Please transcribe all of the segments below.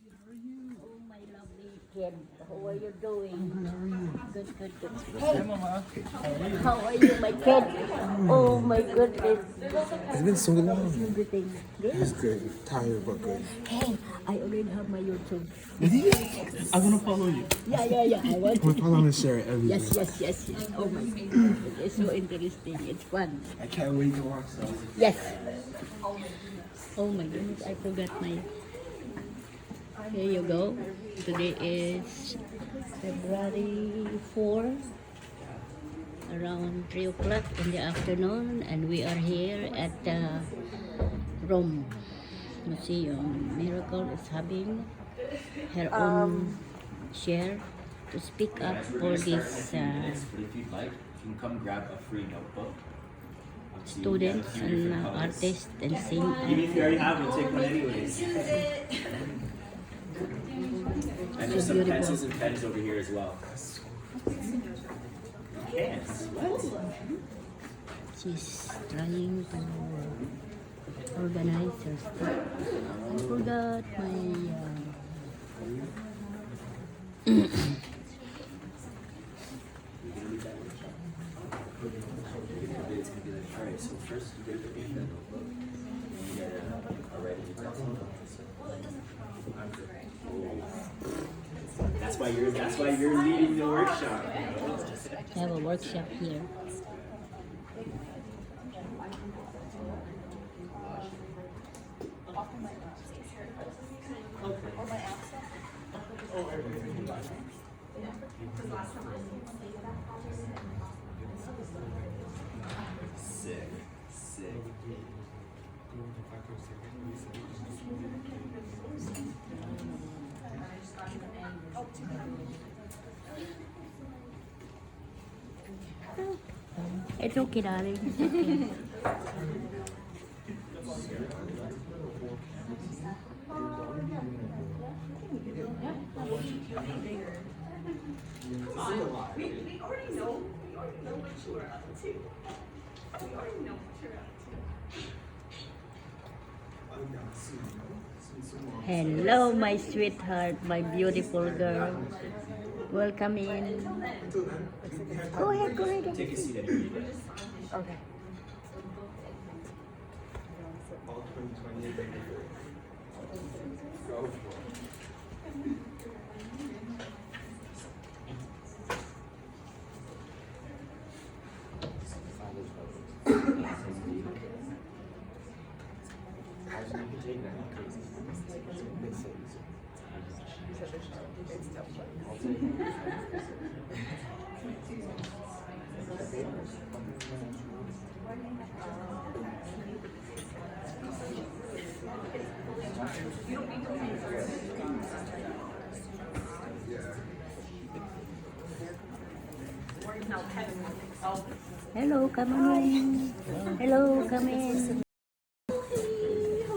Oh, my lovely kid. How are you doing? Good, good, good. Hey, Mama. How are you, my kid? Oh, my goodness. It's been so long. Everything good? It's good. Tired, but good. Hey, I already have my YouTube. I want to follow you. Yeah. I want We're to. probably going to share it every day. Yes. Oh, my goodness. It's so interesting. It's fun. I can't wait to watch that. Yes. Oh, my goodness. I forgot my... Here you go. Today is February 4, around 3 o'clock in the afternoon, and we are here at the Rome Museum. Miracle is having her own share to speak up for this If you'd like, you can come grab a free notebook. students and artists and sing. Even if you already have it, take one anyways. And there's some pencils and pens over here as well. Yes. What? She's trying to organize her stuff. I forgot my... Alright, so first you get the notebook. You get already. That's why you're leading the workshop. I have a workshop here. Sick. It's okay, darling. It's okay. We already know what you are up to. We already know what you're up to. Hello, my sweetheart, my beautiful girl. Welcome in. Go ahead. Take a seat at your desk. Okay. Hello, come on in. Hello, come in. How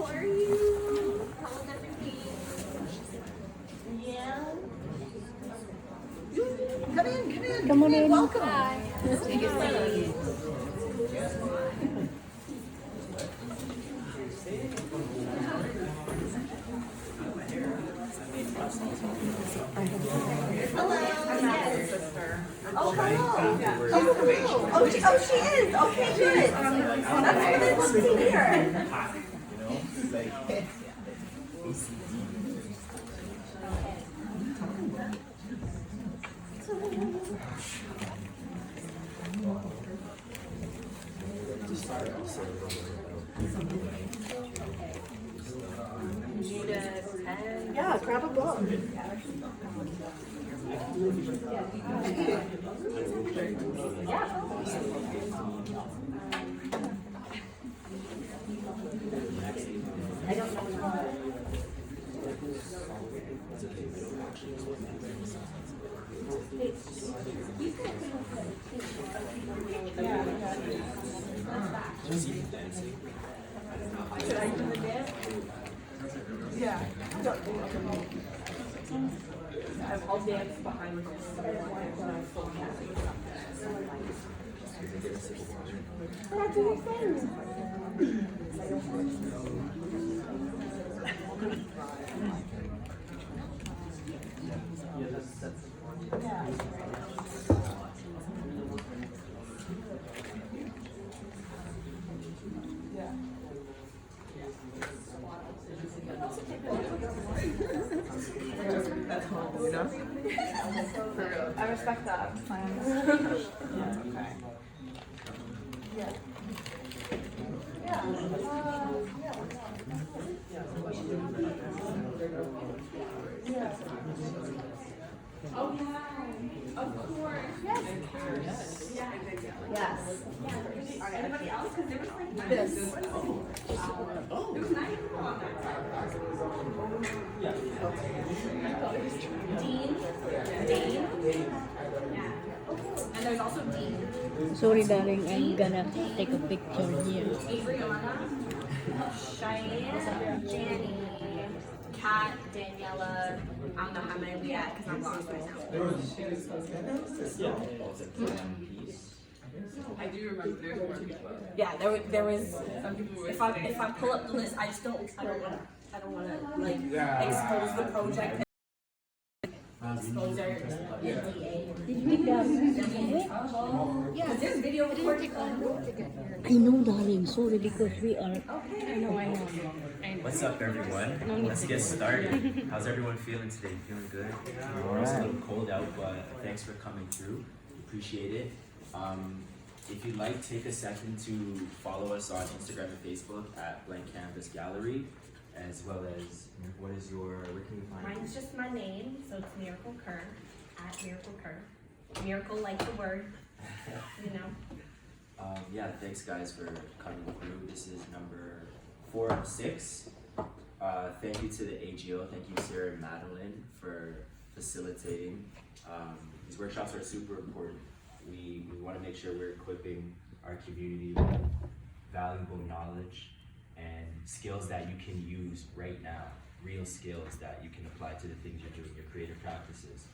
are you? How's everything? Yeah. Come in. Come on in. Welcome. Take it easy. Hello. Yes. Oh, hello. Oh, she is. Okay, good. That's really good to hear. Yeah, grab a book. I don't know. Yeah. I'll dance behind this. I respect that. Plans. Okay. Yeah. Oh yeah, of course. Yes. Yes. Anybody else? Because there was like this. There was 9 people on that side. Dean. Yeah. And there's also Dean. Sorry, darling, I'm gonna take a picture here. Adriana, Cheyenne, Janny, Kat, Daniela. I don't know how many we had because I'm lost right now. I do remember there were more people. Yeah, there was. If I pull up the list, I don't wanna like expose the project. Expose our NDA. Did we done? Yeah, there's video recording. I know, darling. Sorry, because we are. I know. What's up, everyone? Let's get started. How's everyone feeling today? Feeling good? It's a little cold out, but thanks for coming through. Appreciate it. If you'd like, take a second to follow us on Instagram and Facebook at Blank Canvas Gallery, as well as where can you find Mine's just my name, so it's Miracle Kerr, at Miracle Kerr. Miracle like the word, you know. Yeah, thanks guys for coming through. This is number 4 of 6. Thank you to the AGO. Thank you, Sarah and Madeline, for facilitating. These workshops are super important. We want to make sure we're equipping our community with valuable knowledge and skills that you can use right now, real skills that you can apply to the things you're doing, your creative practices.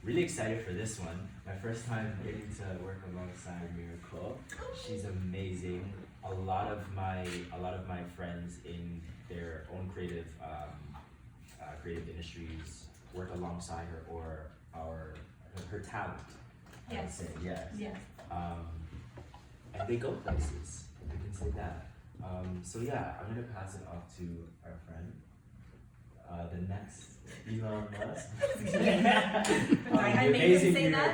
Really excited for this one. My first time getting to work alongside Miracle. She's amazing. A lot of my friends in their own creative industries work alongside her or her talent. I would say, yes. Yes. And they go places. We can say that. So yeah, I'm gonna pass it off to our friend, the next Elon Musk. I made him say that.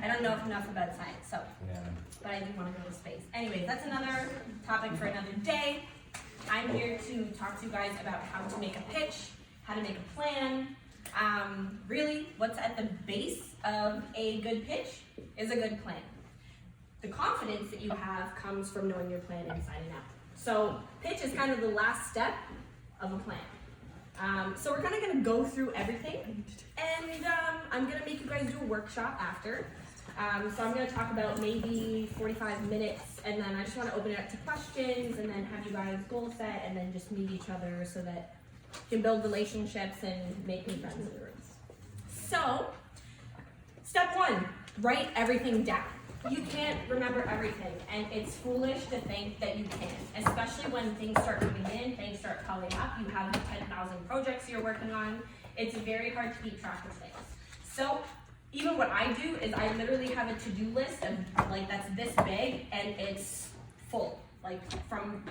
I don't know enough about science, so. Yeah. But I do want to go to space. Anyways, that's another topic for another day. I'm here to talk to you guys about how to make a pitch, how to make a plan. Really, what's at the base of a good pitch is a good plan. The confidence that you have comes from knowing your plan inside and out. So pitch is kind of the last step of a plan. So we're kind of going to go through everything, and I'm going to make you guys do a workshop after. So I'm going to talk about maybe 45 minutes, and then I just want to open it up to questions, and then have you guys goal set, and then just meet each other so that you can build relationships and make new friends in the rooms. So, step 1, write everything down. You can't remember everything, and it's foolish to think that you can, especially when things start coming in, things start piling up, you have 10,000 projects you're working on. It's very hard to keep track of things. So, even what I do is I literally have a to-do list of like that's this big and it's full, like from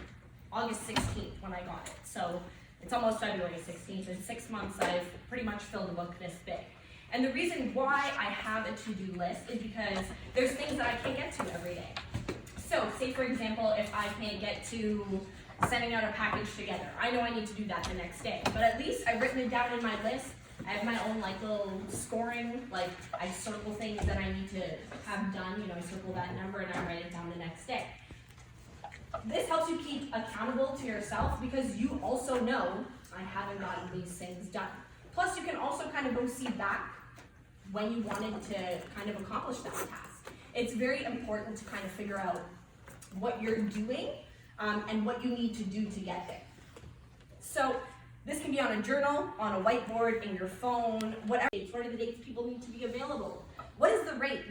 August 16th when I got it. So it's almost February 16th. In 6 months, I've pretty much filled a book this big. And the reason why I have a to-do list is because there's things that I can't get to every day. So say for example, if I can't get to sending out a package together, I know I need to do that the next day, but at least I've written it down in my list. I have my own like little scoring, like I circle things that I need to have done, you know, I circle that number and I write it down the next day. This helps you keep accountable to yourself because you also know I haven't gotten these things done. Plus you can also kind of go see back when you wanted to kind of accomplish that task. It's very important to kind of figure out what you're doing and what you need to do to get there. So this can be on a journal, on a whiteboard, in your phone, whatever. What are the dates people need to be available? What is the rate?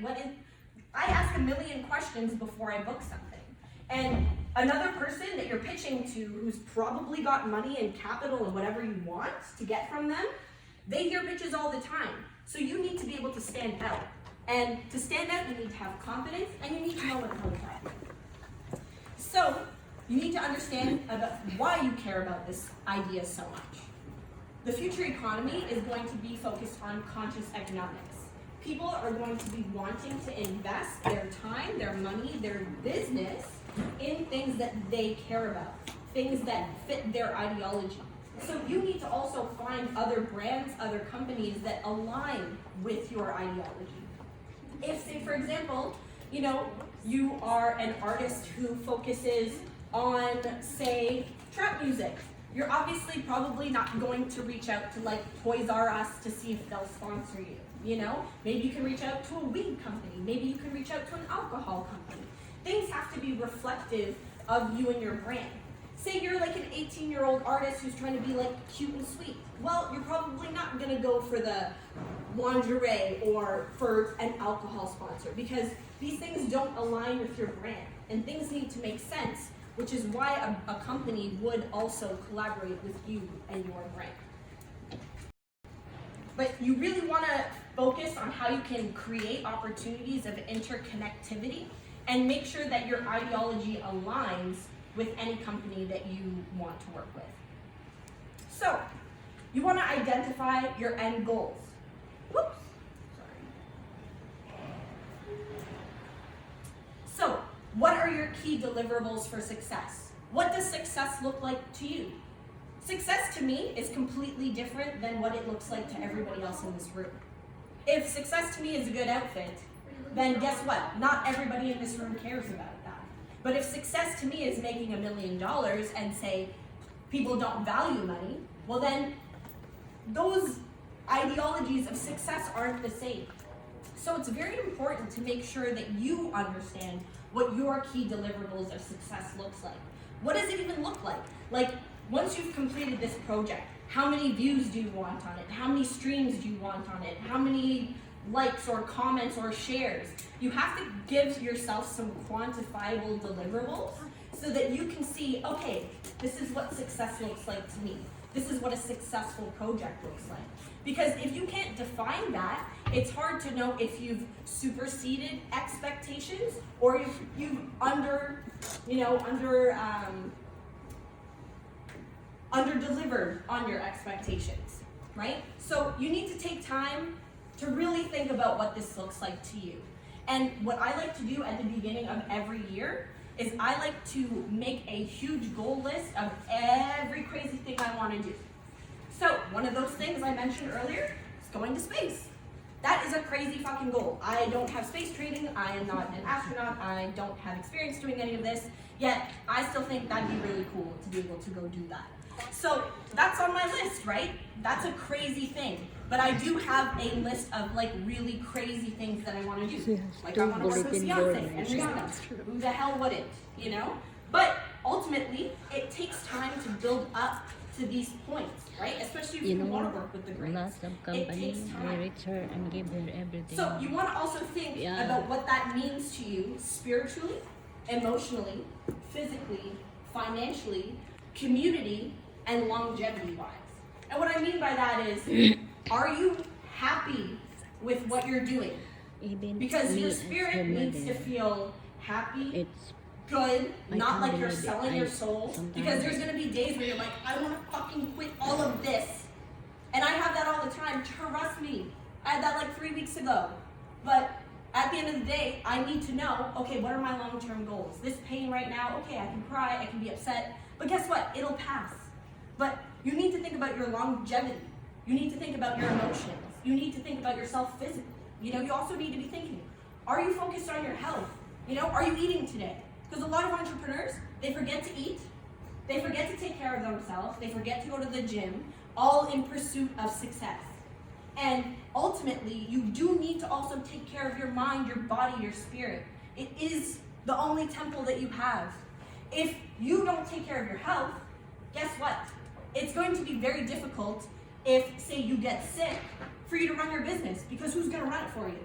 I ask a million questions before I book something. And another person that you're pitching to who's probably got money and capital and whatever you want to get from them, they hear pitches all the time. So you need to be able to stand out. And to stand out, you need to have confidence and you need to know what to look at. So you need to understand about why you care about this idea so much. The future economy is going to be focused on conscious economics. People are going to be wanting to invest their time, their money, their business in things that they care about, things that fit their ideology. So you need to also find other brands, other companies that align with your ideology. If, say, for example, you are an artist who focuses on, say, trap music, you're obviously probably not going to reach out to like Toys R Us to see if they'll sponsor you. Maybe you can reach out to a weed company. Maybe you can reach out to an alcohol company. Things have to be reflective of you and your brand. Say you're like an 18-year-old artist who's trying to be like cute and sweet. Well, you're probably not going to go for the lingerie or for an alcohol sponsor because these things don't align with your brand and things need to make sense, which is why a company would also collaborate with you and your brand. But you really want to focus on how you can create opportunities of interconnectivity and make sure that your ideology aligns with any company that you want to work with. So, you want to identify your end goals. Whoops, sorry. So, what are your key deliverables for success? What does success look like to you? Success to me is completely different than what it looks like to everybody else in this room. If success to me is a good outfit, then guess what? Not everybody in this room cares about that. But if success to me is making $1 million and say people don't value money, well then those ideologies of success aren't the same. So it's very important to make sure that you understand what your key deliverables of success looks like. What does it even look like? Like, once you've completed this project, how many views do you want on it? How many streams do you want on it? How many likes or comments or shares? You have to give yourself some quantifiable deliverables so that you can see, okay, this is what success looks like to me. This is what a successful project looks like. Because if you can't define that, it's hard to know if you've superseded expectations or if you've under-delivered on your expectations, right? So you need to take time to really think about what this looks like to you. And what I like to do at the beginning of every year is I like to make a huge goal list of every crazy thing I want to do. So one of those things I mentioned earlier is going to space. That is a crazy fucking goal. I don't have space training, I am not an astronaut, I don't have experience doing any of this, yet I still think that'd be really cool to be able to go do that. So that's on my list, right? That's a crazy thing. But I do have a list of like really crazy things that I want to do. Like I want to work with Beyonce and Rihanna. Who the hell wouldn't, But ultimately, it takes time to build up to these points, right? Especially if you want to work with the greats. Lots of companies will reach her and give her everything. So you want to also think about what that means to you spiritually, emotionally, physically, financially, community, and longevity-wise. And what I mean by that is, are you happy with what you're doing? Because your spirit needs to feel happy, good, not like you're selling your soul. Because there's going to be days where you're like, I want to fucking quit all of this. And I have that all the time. Trust me. I had that like 3 weeks ago. But at the end of the day, I need to know, okay, what are my long-term goals? This pain right now, okay, I can cry, I can be upset. But guess what? It'll pass. But you need to think about your longevity. You need to think about your emotions. You need to think about yourself physically. You also need to be thinking, are you focused on your health? Are you eating today? Because a lot of entrepreneurs, they forget to eat. They forget to take care of themselves. They forget to go to the gym, all in pursuit of success. And ultimately, you do need to also take care of your mind, your body, your spirit. It is the only temple that you have. If you don't take care of your health, guess what? It's going to be very difficult if, say, you get sick, for you to run your business, because who's going to run it for you?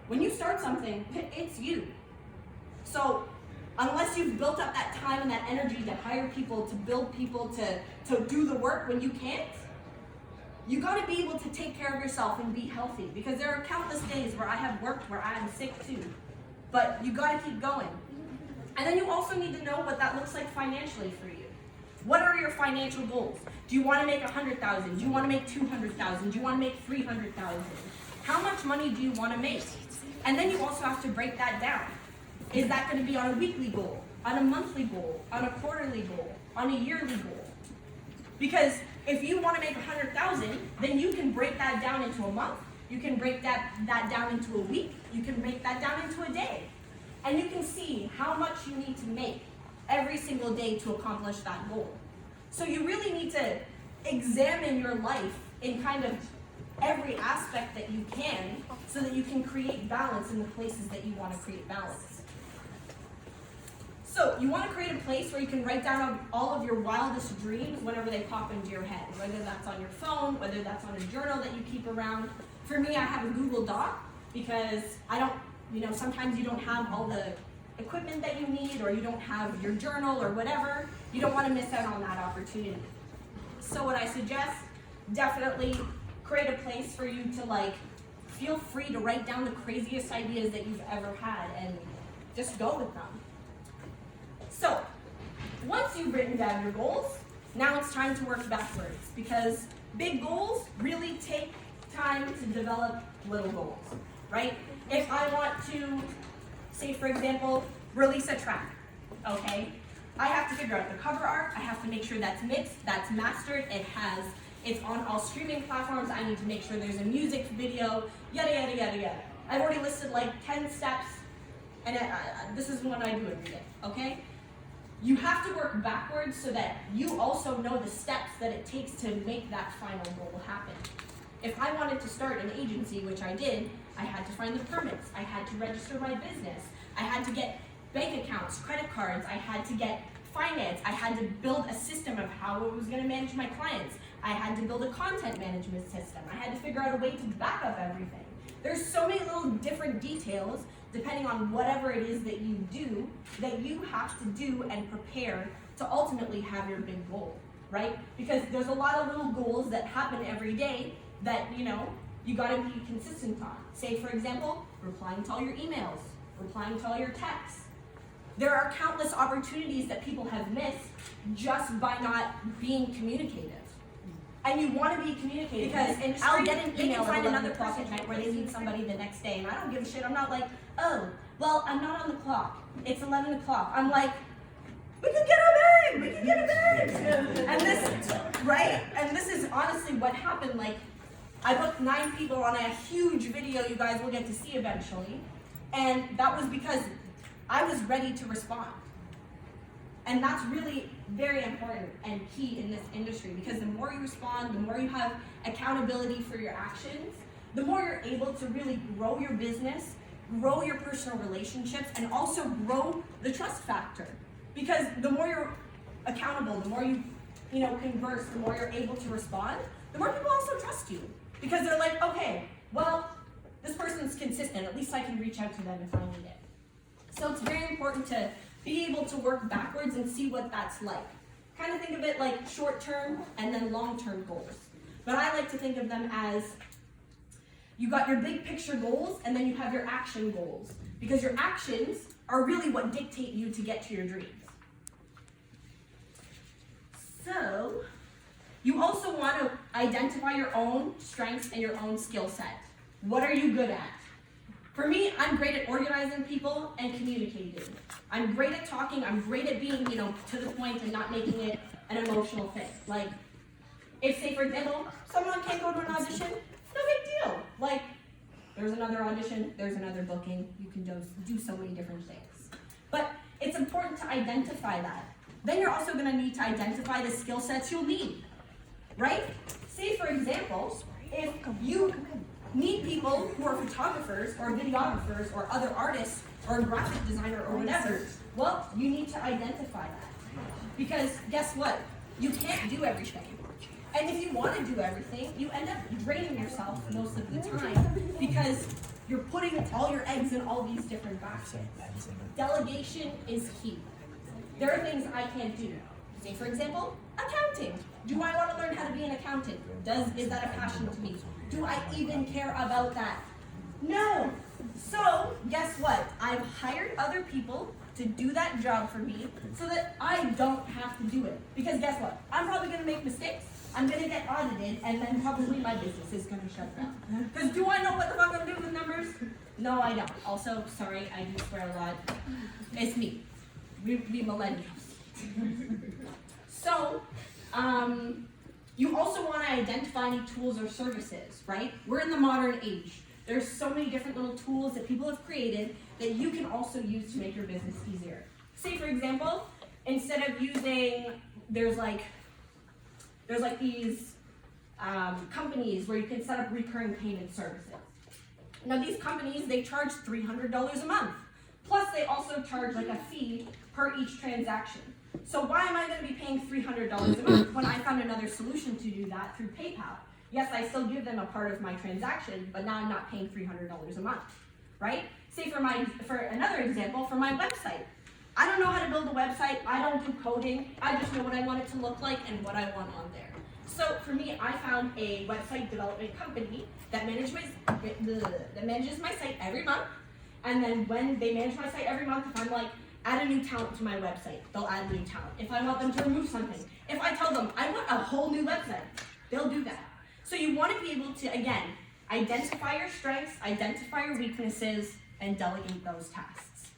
When you start something, it's you. So unless you've built up that time and that energy to hire people, to build people, to do the work when you can't, you got to be able to take care of yourself and be healthy, because there are countless days where I have worked where I am sick too. But you got to keep going. And then you also need to know what that looks like financially for you. What are your financial goals? Do you want to make 100,000? Do you want to make 200,000? Do you want to make 300,000? How much money do you want to make? And then you also have to break that down. Is that going to be on a weekly goal, on a monthly goal, on a quarterly goal, on a yearly goal? Because if you want to make 100,000, then you can break that down into a month. You can break that down into a week. You can break that down into a day. And you can see how much you need to make every single day to accomplish that goal. So you really need to examine your life in kind of every aspect that you can so that you can create balance in the places that you want to create balance. So you want to create a place where you can write down all of your wildest dreams whenever they pop into your head, whether that's on your phone, whether that's on a journal that you keep around. For me, I have a Google Doc because I don't, sometimes you don't have all the equipment that you need, or you don't have your journal or whatever. You don't want to miss out on that opportunity. So what I suggest, definitely create a place for you to feel free to write down the craziest ideas that you've ever had and just go with them. So once you've written down your goals, now it's time to work backwards, because big goals really take time to develop little goals, right? If I want to, say for example, release a track, okay? I have to figure out the cover art, I have to make sure that's mixed, that's mastered, it's on all streaming platforms, I need to make sure there's a music video, yada, yada, yada, yada. I've already listed 10 steps, and this is what I do every day, okay? You have to work backwards so that you also know the steps that it takes to make that final goal happen. If I wanted to start an agency, which I did, I had to find the permits, I had to register my business, I had to get bank accounts, credit cards, I had to get finance, I had to build a system of how I was going to manage my clients, I had to build a content management system, I had to figure out a way to back up everything. There's so many little different details, depending on whatever it is that you do, that you have to do and prepare to ultimately have your big goal, right? Because there's a lot of little goals that happen every day that, you gotta be consistent on. Say, for example, replying to all your emails, replying to all your texts. There are countless opportunities that people have missed just by not being communicative. And you want to be communicative, because I'll get an email at 11 o'clock at night where they need somebody the next day, and I don't give a shit. I'm not like, oh, well, I'm not on the clock. It's 11 o'clock. I'm like, we can get a bag! We can get a bag! And this, right? And this is honestly what happened. I booked 9 people on a huge video you guys will get to see eventually, and that was because I was ready to respond. And that's really very important and key in this industry, because the more you respond, the more you have accountability for your actions, the more you're able to really grow your business, grow your personal relationships, and also grow the trust factor. Because the more you're accountable, the more you converse, the more you're able to respond, the more people also trust you. Because they're like, okay, well, this person's consistent, at least I can reach out to them if I need it. So it's very important to be able to work backwards and see what that's like. Kind of think of it like short-term and then long-term goals. But I like to think of them as, you got your big picture goals and then you have your action goals. Because your actions are really what dictate you to get to your dreams. So, you also want to identify your own strengths and your own skill set. What are you good at? For me, I'm great at organizing people and communicating. I'm great at talking, I'm great at being, to the point and not making it an emotional thing. If, say, for example, someone can't go to an audition, no big deal. There's another audition, there's another booking, you can do so many different things. But it's important to identify that. Then you're also gonna need to identify the skill sets you'll need, right? Say, for example, if you need people who are photographers or videographers or other artists or a graphic designer or whatever, well, you need to identify that. Because guess what? You can't do everything. And if you want to do everything, you end up draining yourself most of the time because you're putting all your eggs in all these different baskets. Delegation is key. There are things I can't do. Say, for example, accounting. Do I want to learn how to be an accountant? Is that a passion to me? Do I even care about that? No. So, guess what? I've hired other people to do that job for me so that I don't have to do it. Because guess what? I'm probably gonna make mistakes. I'm gonna get audited, and then probably my business is gonna shut down. Because do I know what the fuck I'm doing with numbers? No, I don't. Also, sorry, I do swear a lot. It's me. We millennials. So, you also want to identify any tools or services, right? We're in the modern age. There's so many different little tools that people have created that you can also use to make your business easier. Say, for example, instead of using, there's like these companies where you can set up recurring payment services. Now these companies, they charge $300 a month. Plus they also charge like a fee per each transaction. So why am I going to be paying $300 a month when I found another solution to do that through PayPal? Yes, I still give them a part of my transaction, but now I'm not paying $300 a month, right? Say for another example, for my website. I don't know how to build a website. I don't do coding. I just know what I want it to look like and what I want on there. So for me, I found a website development company that manages my site every month. And then when they manage my site every month, if I'm like, add a new talent to my website, they'll add new talent. If I want them to remove something, if I tell them I want a whole new website, they'll do that. So you want to be able to, again, identify your strengths, identify your weaknesses, and delegate those tasks.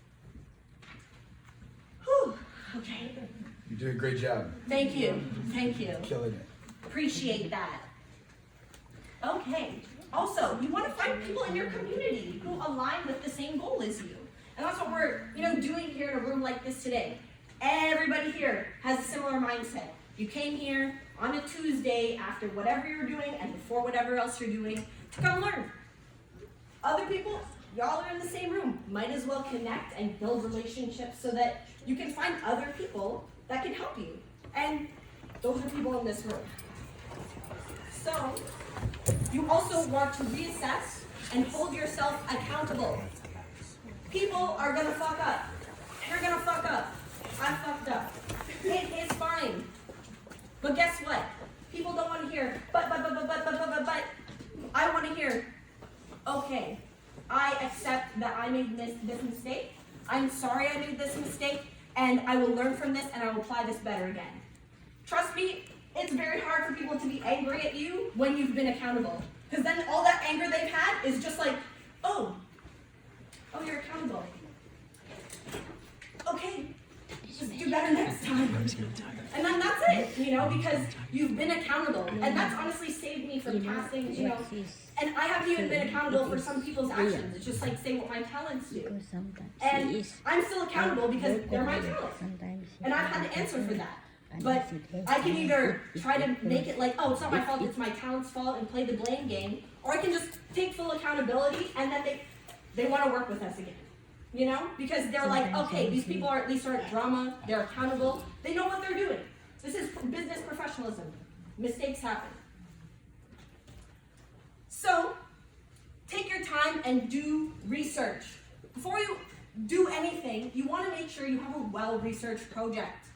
Whew, okay. You did a great job. Thank you, thank you. Killing it. Appreciate that. Okay, also, you want to find people in your community who align with the same goal as you. And that's what we're, doing here in a room like this today. Everybody here has a similar mindset. You came here on a Tuesday after whatever you're doing and before whatever else you're doing to come learn. Other people, y'all are in the same room. Might as well connect and build relationships so that you can find other people that can help you. And those are people in this room. So, you also want to reassess and hold yourself accountable. People are gonna fuck up. You're gonna fuck up. I fucked up. It's fine. But guess what? People don't want to hear, but. I want to hear, okay, I accept that I made this mistake. I'm sorry I made this mistake, and I will learn from this, and I will apply this better again. Trust me, it's very hard for people to be angry at you when you've been accountable. Because then all that anger they've had is just like, oh, you're accountable. Okay, just do better next time. And then that's it, because you've been accountable. And that's honestly saved me from passing, and I haven't even been accountable for some people's actions. It's just like saying what my talents do. And I'm still accountable because they're my talents. And I've had to answer for that. But I can either try to make it like, oh, it's not my fault, it's my talent's fault, and play the blame game, or I can just take full accountability, and then they want to work with us again. Because they're like, okay, these people are at least aren't drama, they're accountable, they know what they're doing. This is business professionalism. Mistakes happen. So, take your time and do research. Before you do anything, you want to make sure you have a well-researched project.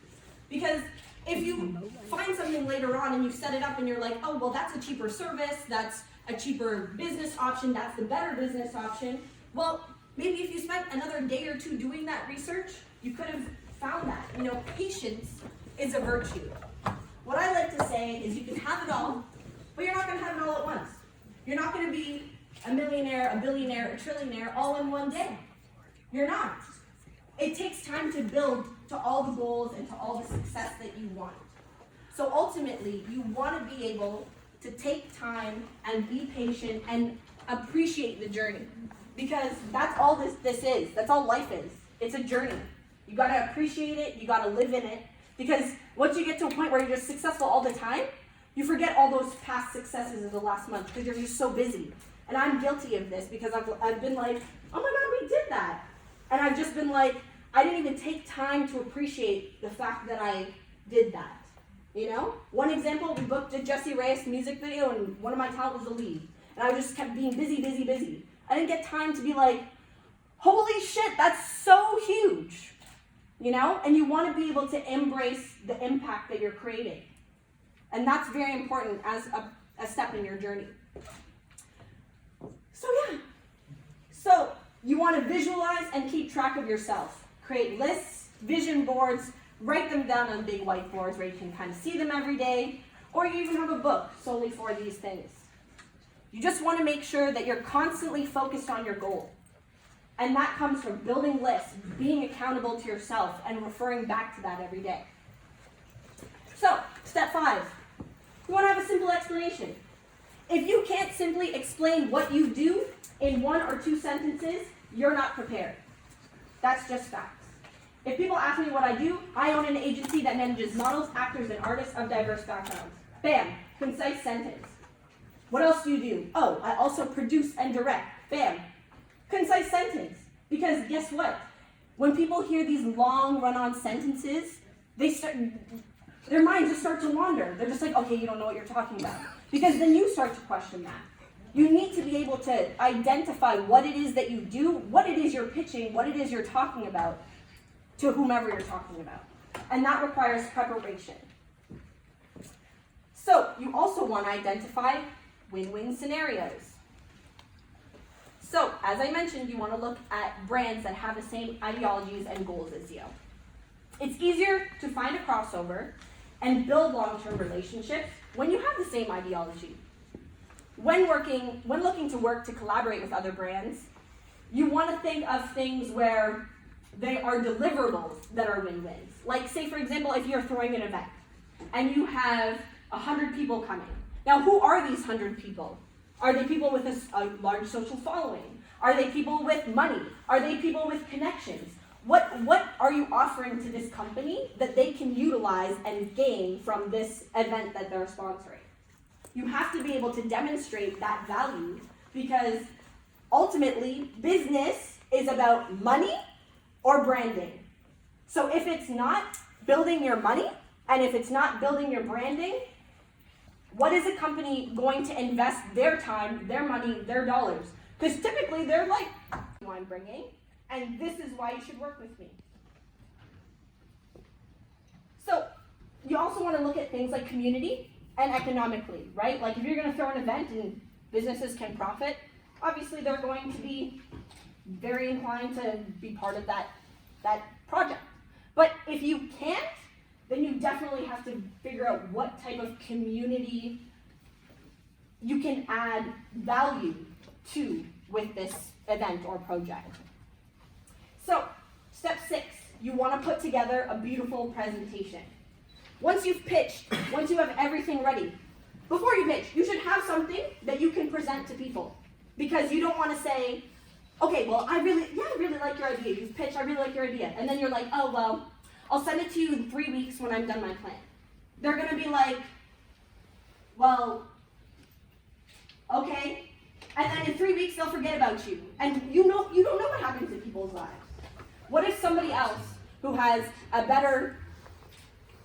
Because if you find something later on and you set it up and you're like, oh, well, that's a cheaper service, that's a cheaper business option, that's the better business option, well, maybe if you spent another day or two doing that research, you could have found that. Patience is a virtue. What I like to say is you can have it all, but you're not going to have it all at once. You're not going to be a millionaire, a billionaire, a trillionaire all in one day. You're not. It takes time to build to all the goals and to all the success that you want. So ultimately, you want to be able to take time and be patient and appreciate the journey. Because that's all this is. That's all life is. It's a journey. You got to appreciate it. You got to live in it. Because once you get to a point where you're just successful all the time, you forget all those past successes of the last month because you're just so busy. And I'm guilty of this because I've been like, oh my God, we did that. And I've just been like, I didn't even take time to appreciate the fact that I did that. One example, we booked a Jessie Reyes music video and one of my talent was the lead. And I just kept being busy. I didn't get time to be like, holy shit, that's so huge. And you want to be able to embrace the impact that you're creating. And that's very important as a step in your journey. So you want to visualize and keep track of yourself. create lists, vision boards, write them down on big whiteboards where you can kind of see them every day, or you even have a book solely for these things. You just want to make sure that you're constantly focused on your goal. And that comes from building lists, being accountable to yourself, and referring back to that every day. So, step 5. You want to have a simple explanation. If you can't simply explain what you do in 1 or 2 sentences, you're not prepared. That's just facts. If people ask me what I do, I own an agency that manages models, actors, and artists of diverse backgrounds. Bam, concise sentence. What else do you do? Oh, I also produce and direct. Bam, concise sentence. Because guess what? When people hear these long run-on sentences, their minds just start to wander. They're just like, okay, you don't know what you're talking about. Because then you start to question that. You need to be able to identify what it is that you do, what it is you're pitching, what it is you're talking about to whomever you're talking about. And that requires preparation. So you also want to identify win-win scenarios. So, as I mentioned, you want to look at brands that have the same ideologies and goals as you. It's easier to find a crossover and build long-term relationships when you have the same ideology. When looking to work to collaborate with other brands, you want to think of things where they are deliverables that are win-wins. Like, say, for example, if you're throwing an event and you have 100 people coming. Now, who are these 100 people? Are they people with a large social following? Are they people with money? Are they people with connections? What are you offering to this company that they can utilize and gain from this event that they're sponsoring? You have to be able to demonstrate that value, because ultimately business is about money or branding. So if it's not building your money and if it's not building your branding, what is a company going to invest their time, their money, their dollars? Because typically they're like, who I'm bringing, and this is why you should work with me. So you also want to look at things like community and economically, right? Like if you're going to throw an event and businesses can profit, obviously they're going to be very inclined to be part of that project. But if you can't, then you definitely have to figure out what type of community you can add value to with this event or project. So, step 6, you want to put together a beautiful presentation. Once you've pitched, once you have everything ready, before you pitch, you should have something that you can present to people. Because you don't want to say, okay, well, I really like your idea. You've pitched, I really like your idea. And then you're like, oh, well, I'll send it to you in 3 weeks when I'm done my plan. They're going to be like, well, okay. And then in 3 weeks, they'll forget about you. And you don't know what happens in people's lives. What if somebody else who has a better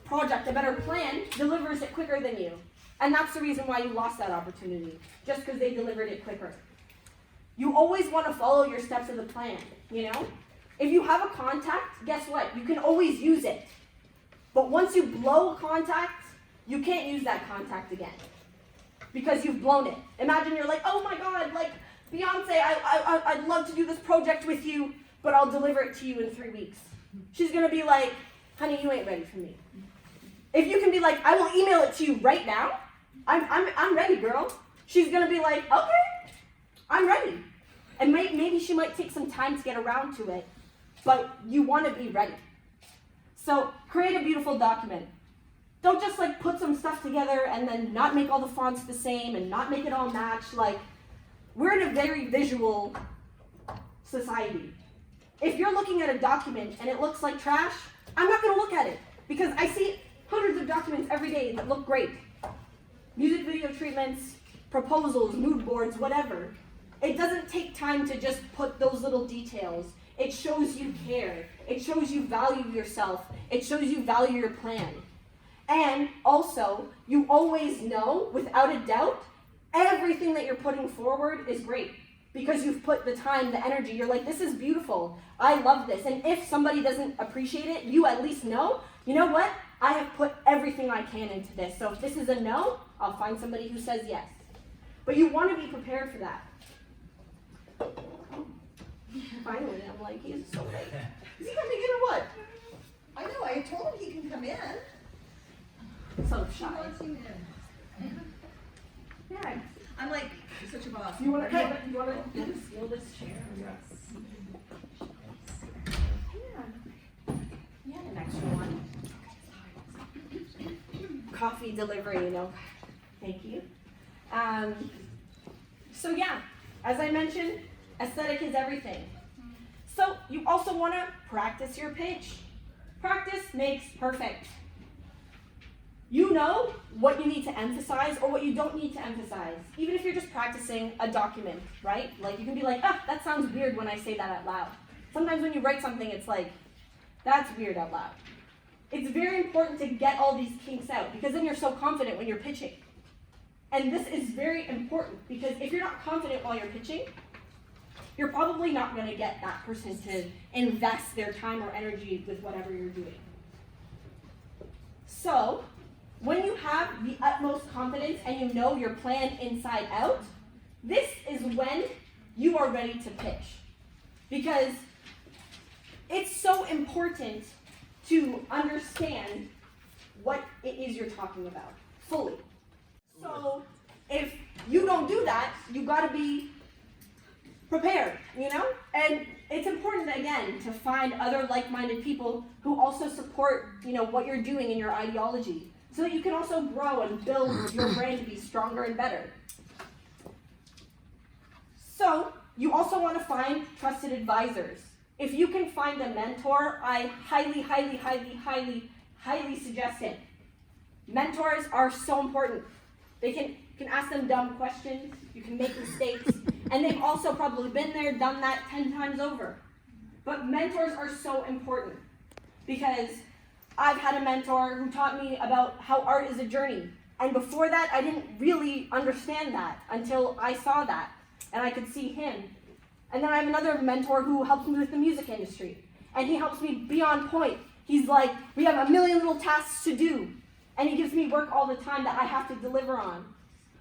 project, a better plan, delivers it quicker than you? And that's the reason why you lost that opportunity, just because they delivered it quicker. You always want to follow your steps of the plan, you know? If you have a contact, guess what? You can always use it. But once you blow a contact, you can't use that contact again, because you've blown it. Imagine you're like, oh my God, like, Beyonce, I'd love to do this project with you, but I'll deliver it to you in 3 weeks. She's going to be like, honey, you ain't ready for me. If you can be like, I will email it to you right now, I'm ready, girl. She's going to be like, okay, I'm ready. And maybe she might take some time to get around to it, but you want to be ready. So create a beautiful document. Don't just like put some stuff together and then not make all the fonts the same and not make it all match. Like, we're in a very visual society. If you're looking at a document and it looks like trash, I'm not going to look at it, because I see hundreds of documents every day that look great. Music video treatments, proposals, mood boards, whatever. It doesn't take time to just put those little details. It shows you care. It shows you value yourself. It shows you value your plan. And also, you always know, without a doubt, everything that you're putting forward is great, because you've put the time, the energy. You're like, this is beautiful. I love this. And if somebody doesn't appreciate it, you at least know, you know what? I have put everything I can into this. So if this is a no, I'll find somebody who says yes. But you want to be prepared for that. Finally, I'm like, he's so late. Is he coming in or what? I know, I told him he can come in. So shy. Yeah. I'm like, you're such a boss. You wanna steal this chair? Yeah, an extra one. Coffee delivery, you know. Thank you. So yeah, as I mentioned, aesthetic is everything. So you also want to practice your pitch. Practice makes perfect. You know what you need to emphasize or what you don't need to emphasize, even if you're just practicing a document, right? Like you can be like, that sounds weird when I say that out loud. Sometimes when you write something, it's like, that's weird out loud. It's very important to get all these kinks out because then you're so confident when you're pitching. And this is very important because if you're not confident while you're pitching, you're probably not going to get that person to invest their time or energy with whatever you're doing. So, when you have the utmost confidence and you know your plan inside out, this is when you are ready to pitch. Because it's so important to understand what it is you're talking about fully. So if you don't do that, you gotta be prepared, you know? And it's important, again, to find other like-minded people who also support, what you're doing in your ideology, so that you can also grow and build your brand to be stronger and better. So you also want to find trusted advisors. If you can find a mentor, I highly, highly, highly, highly, highly suggest it. Mentors are so important. You can ask them dumb questions, you can make mistakes, and they've also probably been there, done that 10 times over. But mentors are so important because I've had a mentor who taught me about how art is a journey. And before that, I didn't really understand that until I saw that and I could see him. And then I have another mentor who helps me with the music industry. And he helps me be on point. He's like, we have a million little tasks to do. And he gives me work all the time that I have to deliver on.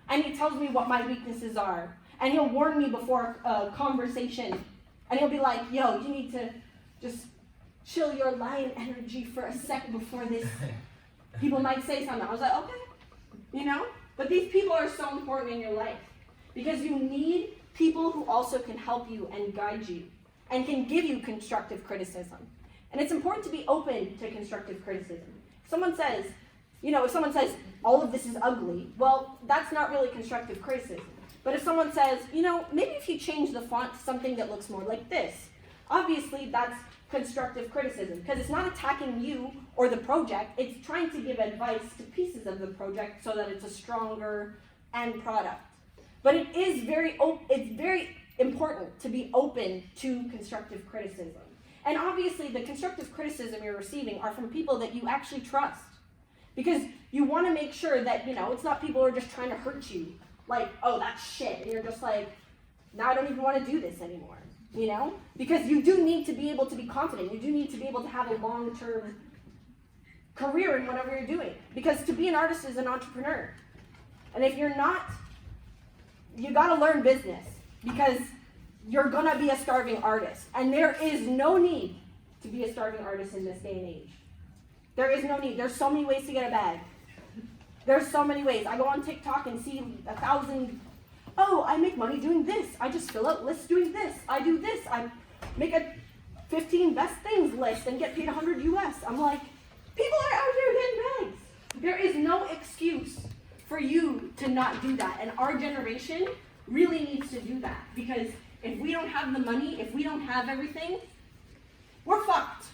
And he tells me what my weaknesses are. And he'll warn me before a conversation. And he'll be like, yo, you need to just chill your lion energy for a second before this. People might say something. I was like, okay, But these people are so important in your life. Because you need people who also can help you and guide you. And can give you constructive criticism. And it's important to be open to constructive criticism. If someone says, all of this is ugly, well, that's not really constructive criticism. But if someone says, maybe if you change the font to something that looks more like this, obviously that's constructive criticism, because it's not attacking you or the project, it's trying to give advice to pieces of the project so that it's a stronger end product. But it's very important to be open to constructive criticism. And obviously the constructive criticism you're receiving are from people that you actually trust. Because you want to make sure that, it's not people who are just trying to hurt you. Like, oh, that's shit. And you're just like, now I don't even want to do this anymore. Because you do need to be able to be confident. You do need to be able to have a long-term career in whatever you're doing. Because to be an artist is an entrepreneur. And if you're not, you got to learn business. Because you're going to be a starving artist. And there is no need to be a starving artist in this day and age. There is no need. There's so many ways to get a bag. There's so many ways. I go on TikTok and see 1,000, I make money doing this. I just fill out lists doing this. I do this. I make a 15 best things list and get paid $100 US. I'm like, people are out here getting bags. There is no excuse for you to not do that. And our generation really needs to do that. Because if we don't have the money, if we don't have everything, we're fucked.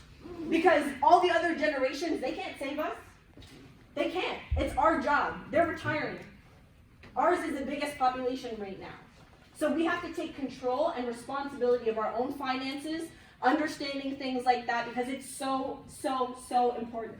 Because all the other generations, they can't save us. They can't. It's our job. They're retiring. Ours is the biggest population right now. So we have to take control and responsibility of our own finances, understanding things like that, because it's so, so, so important.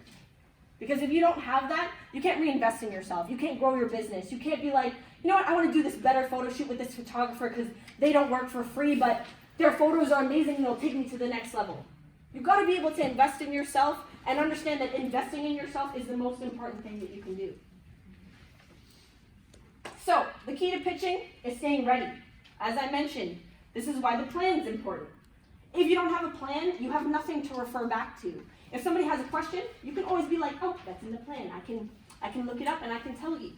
Because if you don't have that, you can't reinvest in yourself. You can't grow your business. You can't be like, I want to do this better photo shoot with this photographer because they don't work for free, but their photos are amazing and they'll take me to the next level. You've got to be able to invest in yourself and understand that investing in yourself is the most important thing that you can do. So, the key to pitching is staying ready. As I mentioned, this is why the plan is important. If you don't have a plan, you have nothing to refer back to. If somebody has a question, you can always be like, oh, that's in the plan. I can look it up and I can tell you.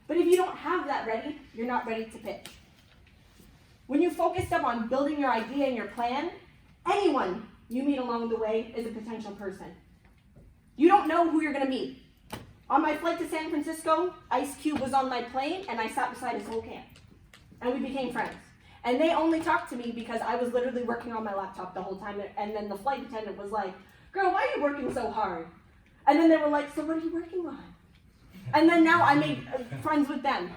But if you don't have that ready, you're not ready to pitch. When you focus up on building your idea and your plan, anyone you meet along the way is a potential person. You don't know who you're going to meet. On my flight to San Francisco, 𝐓𝐢𝐦𝐸 was on my plane, and I sat beside his whole camp. And we became friends. And they only talked to me because I was literally working on my laptop the whole time. And then the flight attendant was like, girl, why are you working so hard? And then they were like, so what are you working on? And then now I made friends with them.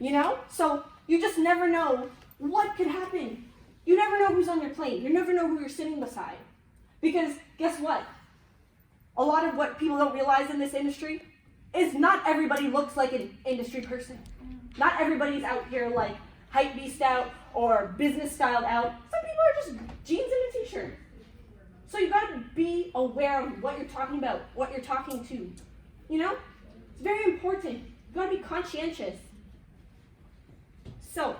You know? So you just never know what could happen. You never know who's on your plane. You never know who you're sitting beside. Because guess what? A lot of what people don't realize in this industry is not everybody looks like an industry person. Not everybody's out here like hype beast out or business styled out. Some people are just jeans and a t-shirt. So you gotta be aware of what you're talking about, what you're talking to. You know? It's very important. You gotta be conscientious. So,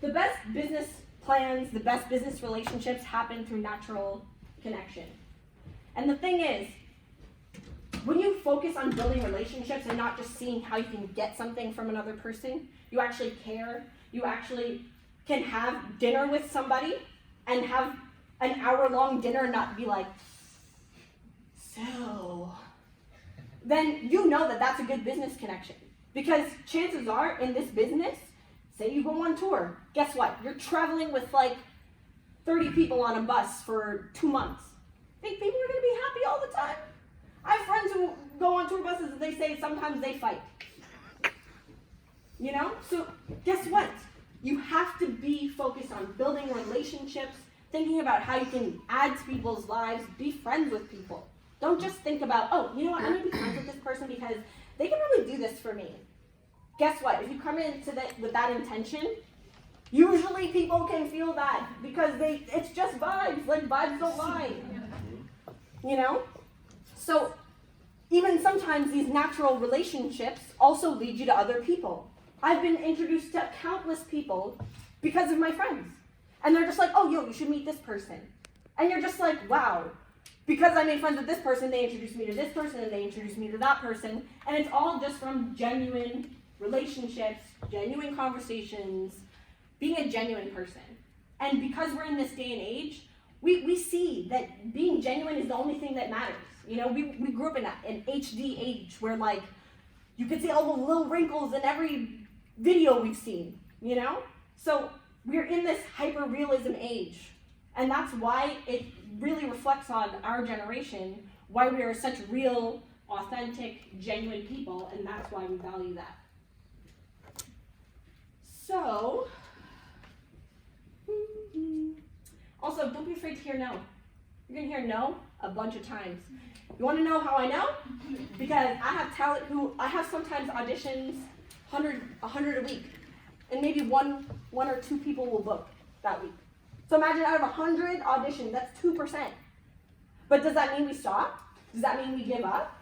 the best business plans, the best business relationships happen through natural connection. And the thing is, when you focus on building relationships and not just seeing how you can get something from another person, you actually care. You actually can have dinner with somebody and have an hour-long dinner and not be like, so, then you know that that's a good business connection. Because chances are, in this business, say you go on tour, guess what? You're traveling with like 30 people on a bus for 2 months. Think people are gonna be happy all the time? I have friends who go on tour buses and they say sometimes they fight. You know? So guess what? You have to be focused on building relationships, thinking about how you can add to people's lives, be friends with people. Don't just think about, oh, you know what, I'm gonna be friends with this person because they can really do this for me. Guess what? If you come into that with that intention, usually people can feel that because it's just vibes. Like vibes don't lie. You know? So even sometimes these natural relationships also lead you to other people. I've been introduced to countless people because of my friends. And they're just like, oh, yo, you should meet this person. And you're just like, wow. Because I made friends with this person, they introduced me to this person, and they introduced me to that person. And it's all just from genuine relationships, genuine conversations, being a genuine person. And because we're in this day and age, we see that being genuine is the only thing that matters. You know, we grew up in an HD age where like, you could see all the little wrinkles in every video we've seen, you know? So we're in this hyper-realism age. And that's why it really reflects on our generation, why we are such real, authentic, genuine people, and that's why we value that. So, also, don't be afraid to hear no. You're gonna hear no a bunch of times. You wanna know how I know? Because I have talent I have sometimes auditions 100 a week, and maybe one or two people will book that week. So imagine out of 100 auditions, that's 2%. But does that mean we stop? Does that mean we give up?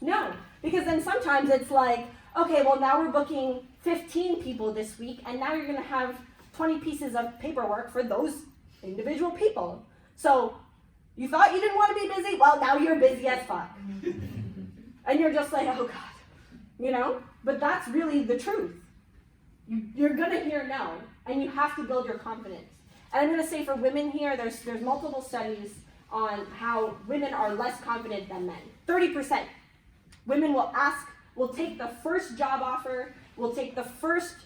No, because then sometimes it's like, okay, well now we're booking 15 people this week, and now you're gonna have 20 pieces of paperwork for those individual people. So you thought you didn't want to be busy? Well, now you're busy as fuck. And you're just like, oh God, you know? But that's really the truth. You're gonna hear no, and you have to build your confidence. And I'm gonna say for women here, there's multiple studies on how women are less confident than men. 30%. Women will take the first job offer, will take the first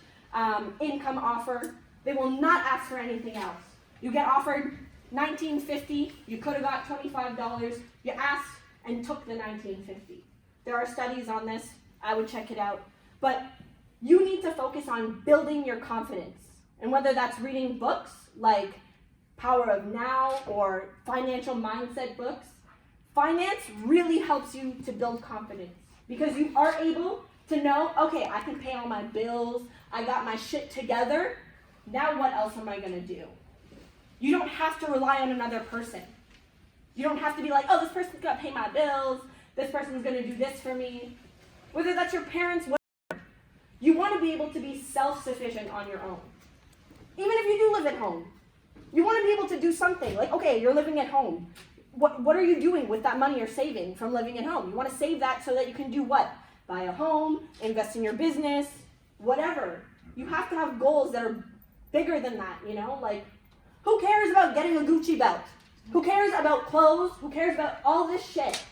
income offer. They will not ask for anything else. You get offered $19.50, you could have got $25, you asked and took the $19.50. There are studies on this, I would check it out. But you need to focus on building your confidence. And whether that's reading books like Power of Now or financial mindset books, finance really helps you to build confidence because you are able to know, okay, I can pay all my bills, I got my shit together, now what else am I gonna do? You don't have to rely on another person. You don't have to be like, oh, this person's gonna pay my bills, this person's gonna do this for me. Whether that's your parents, whatever. You wanna be able to be self-sufficient on your own. Even if you do live at home, You want to be able to do something. Like, okay, you're living at home. What are you doing with that money you're saving from living at home? You want to save that so that you can do what? Buy a home, invest in your business, whatever. You have to have goals that are bigger than that, you know? Like, who cares about getting a Gucci belt? Who cares about clothes? Who cares about all this shit?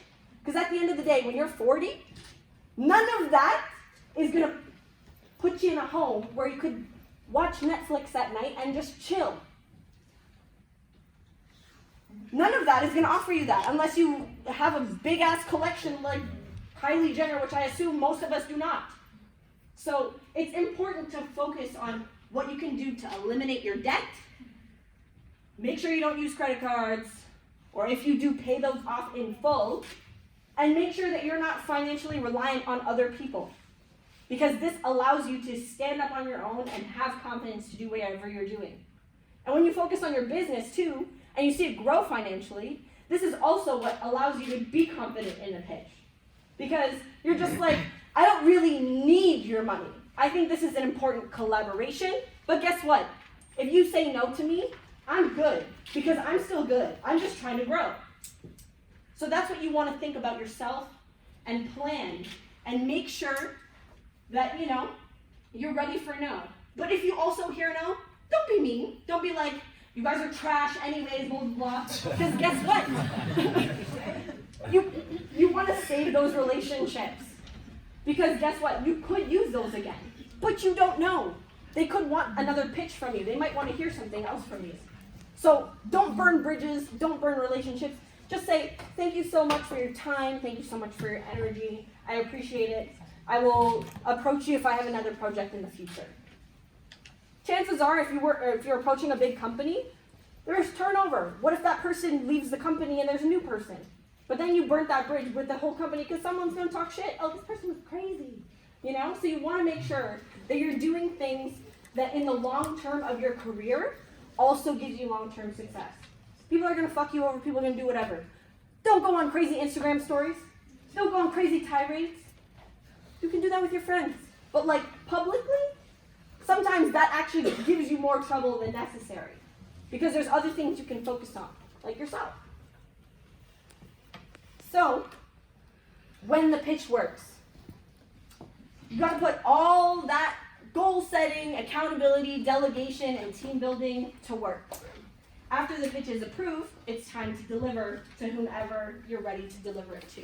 Because at the end of the day, when you're 40, none of that is going to put you in a home where you could watch Netflix at night and just chill. None of that is going to offer you that unless you have a big-ass collection like Kylie Jenner, which I assume most of us do not. So it's important to focus on what you can do to eliminate your debt. Make sure you don't use credit cards, or if you do, pay those off in full, and make sure that you're not financially reliant on other people. Because this allows you to stand up on your own and have confidence to do whatever you're doing. And when you focus on your business too, and you see it grow financially, this is also what allows you to be confident in a pitch. Because you're just like, I don't really need your money. I think this is an important collaboration, but guess what? If you say no to me, I'm good, because I'm still good. I'm just trying to grow. So that's what you want to think about yourself and plan and make sure that, you know, you're ready for no. But if you also hear no, don't be mean. Don't be like, you guys are trash anyways, blah, blah, blah. Because guess what? you want to save those relationships. Because guess what? You could use those again. But you don't know. They could want another pitch from you. They might want to hear something else from you. So don't burn bridges. Don't burn relationships. Just say, thank you so much for your time. Thank you so much for your energy. I appreciate it. I will approach you if I have another project in the future. Chances are, if you're approaching a big company, there's turnover. What if that person leaves the company and there's a new person? But then you burnt that bridge with the whole company because someone's going to talk shit. Oh, this person was crazy. You know? So you want to make sure that you're doing things that in the long term of your career also gives you long-term success. People are going to fuck you over. People are going to do whatever. Don't go on crazy Instagram stories. Don't go on crazy tirades. You can do that with your friends. But like publicly, sometimes that actually gives you more trouble than necessary. Because there's other things you can focus on, like yourself. So, when the pitch works, you got to put all that goal setting, accountability, delegation, and team building to work. After the pitch is approved, it's time to deliver to whomever you're ready to deliver it to.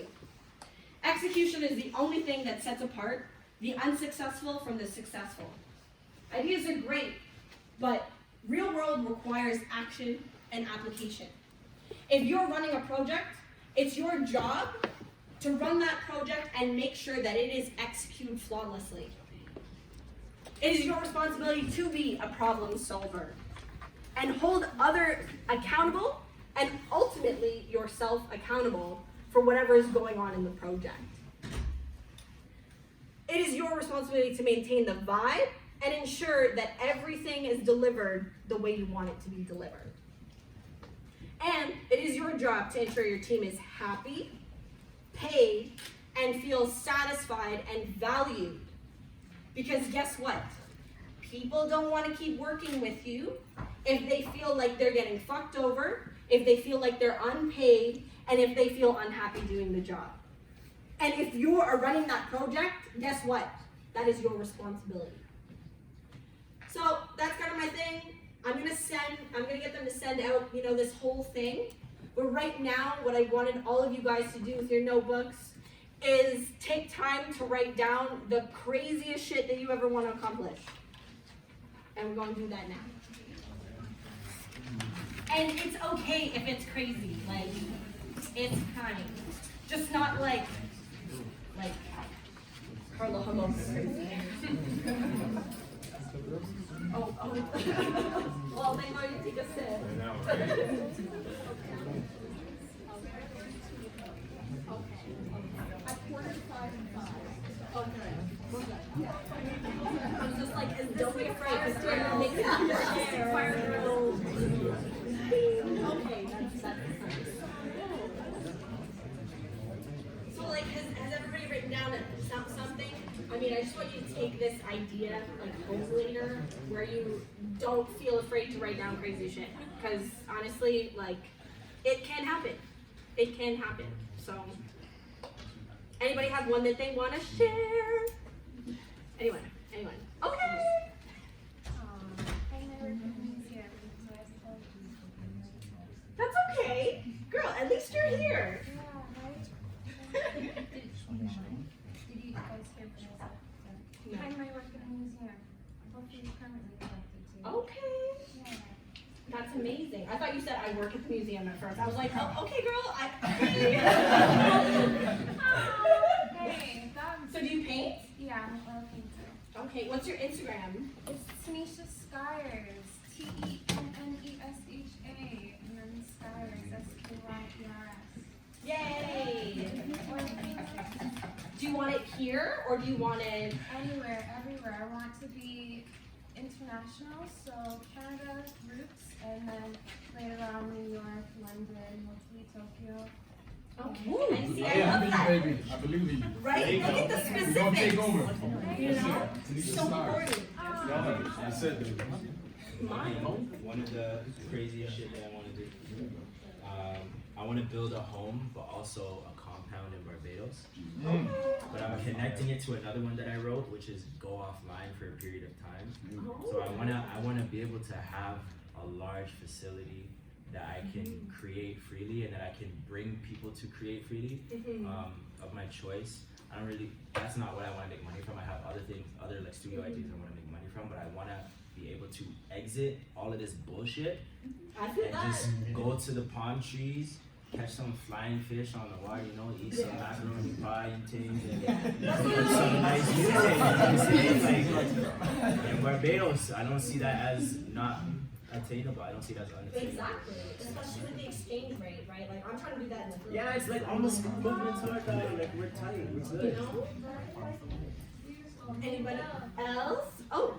Execution is the only thing that sets apart the unsuccessful from the successful. Ideas are great, but real world requires action and application. If you're running a project, it's your job to run that project and make sure that it is executed flawlessly. It is your responsibility to be a problem solver and hold others accountable and ultimately yourself accountable for whatever is going on in the project. It is your responsibility to maintain the vibe and ensure that everything is delivered the way you want it to be delivered. And it is your job to ensure your team is happy, paid, and feels satisfied and valued. Because guess what? People don't want to keep working with you if they feel like they're getting fucked over, if they feel like they're unpaid, and if they feel unhappy doing the job. And if you are running that project, guess what? That is your responsibility. So that's kind of my thing. I'm gonna get them to send out, this whole thing. But right now, what I wanted all of you guys to do with your notebooks is take time to write down the craziest shit that you ever want to accomplish. And we're going to do that now. And it's okay if it's crazy. Like, it's fine. Just not like Carla Hummels crazy. Oh. Well, then why don't you take a sip? I was just like, don't be afraid, because we're going to make it fire. Okay, that's nice. So, has everybody written down something? I mean, I just want you to take this idea, like home later, where you don't feel afraid to write down crazy shit. Because honestly, like, it can happen. It can happen. So, anybody have one that they want to share? Anyone? Okay. That's okay. Girl, at least you're here. Did you guys hear from us? No. I might work in a museum. Hopefully permanently elected to. Okay. Yeah. That's amazing. I thought you said I work at the museum at first. I was like, oh, okay, girl. Hey, that's, So do you paint? yeah, I'm a painter. Okay, what's your Instagram? It's Tanisha Skyers. TENNESHA. And then Skyers. SKYERS. Yay! Do you want it here or do you want it? Anywhere, everywhere. I want to be international, so Canada roots, and then later on New York, London, hopefully Tokyo. Okay, I see. I Yeah, love that. baby. I believe in you. Right? Look at the We're gonna take specifics. over. You know? Tanisha So Skyers. important. I said that. One of the craziest shit that I want to do. I want to build a home, but also a compound in Barbados. But I'm connecting it to another one that I wrote, which is go offline for a period of time. So I wanna be able to have a large facility that I can create freely and that I can bring people to create freely, of my choice. That's not what I want to make money from. I have other things, other like studio ideas I want to make money from, but I want to be able to exit all of this bullshit I feel and that. just go to the palm trees, catch some flying fish on the water, you know, eat some macaroni pie and things, and put some nice music. You know what I'm saying? Like, in Barbados, I don't see that as not attainable. I don't see that as unattainable. Exactly. Especially with the exchange rate, right? Like, I'm trying to do that in the Philippines. Yeah, it's like almost equivalent to our dollar. Like we're tight, we're You good. know? Anybody else? Oh.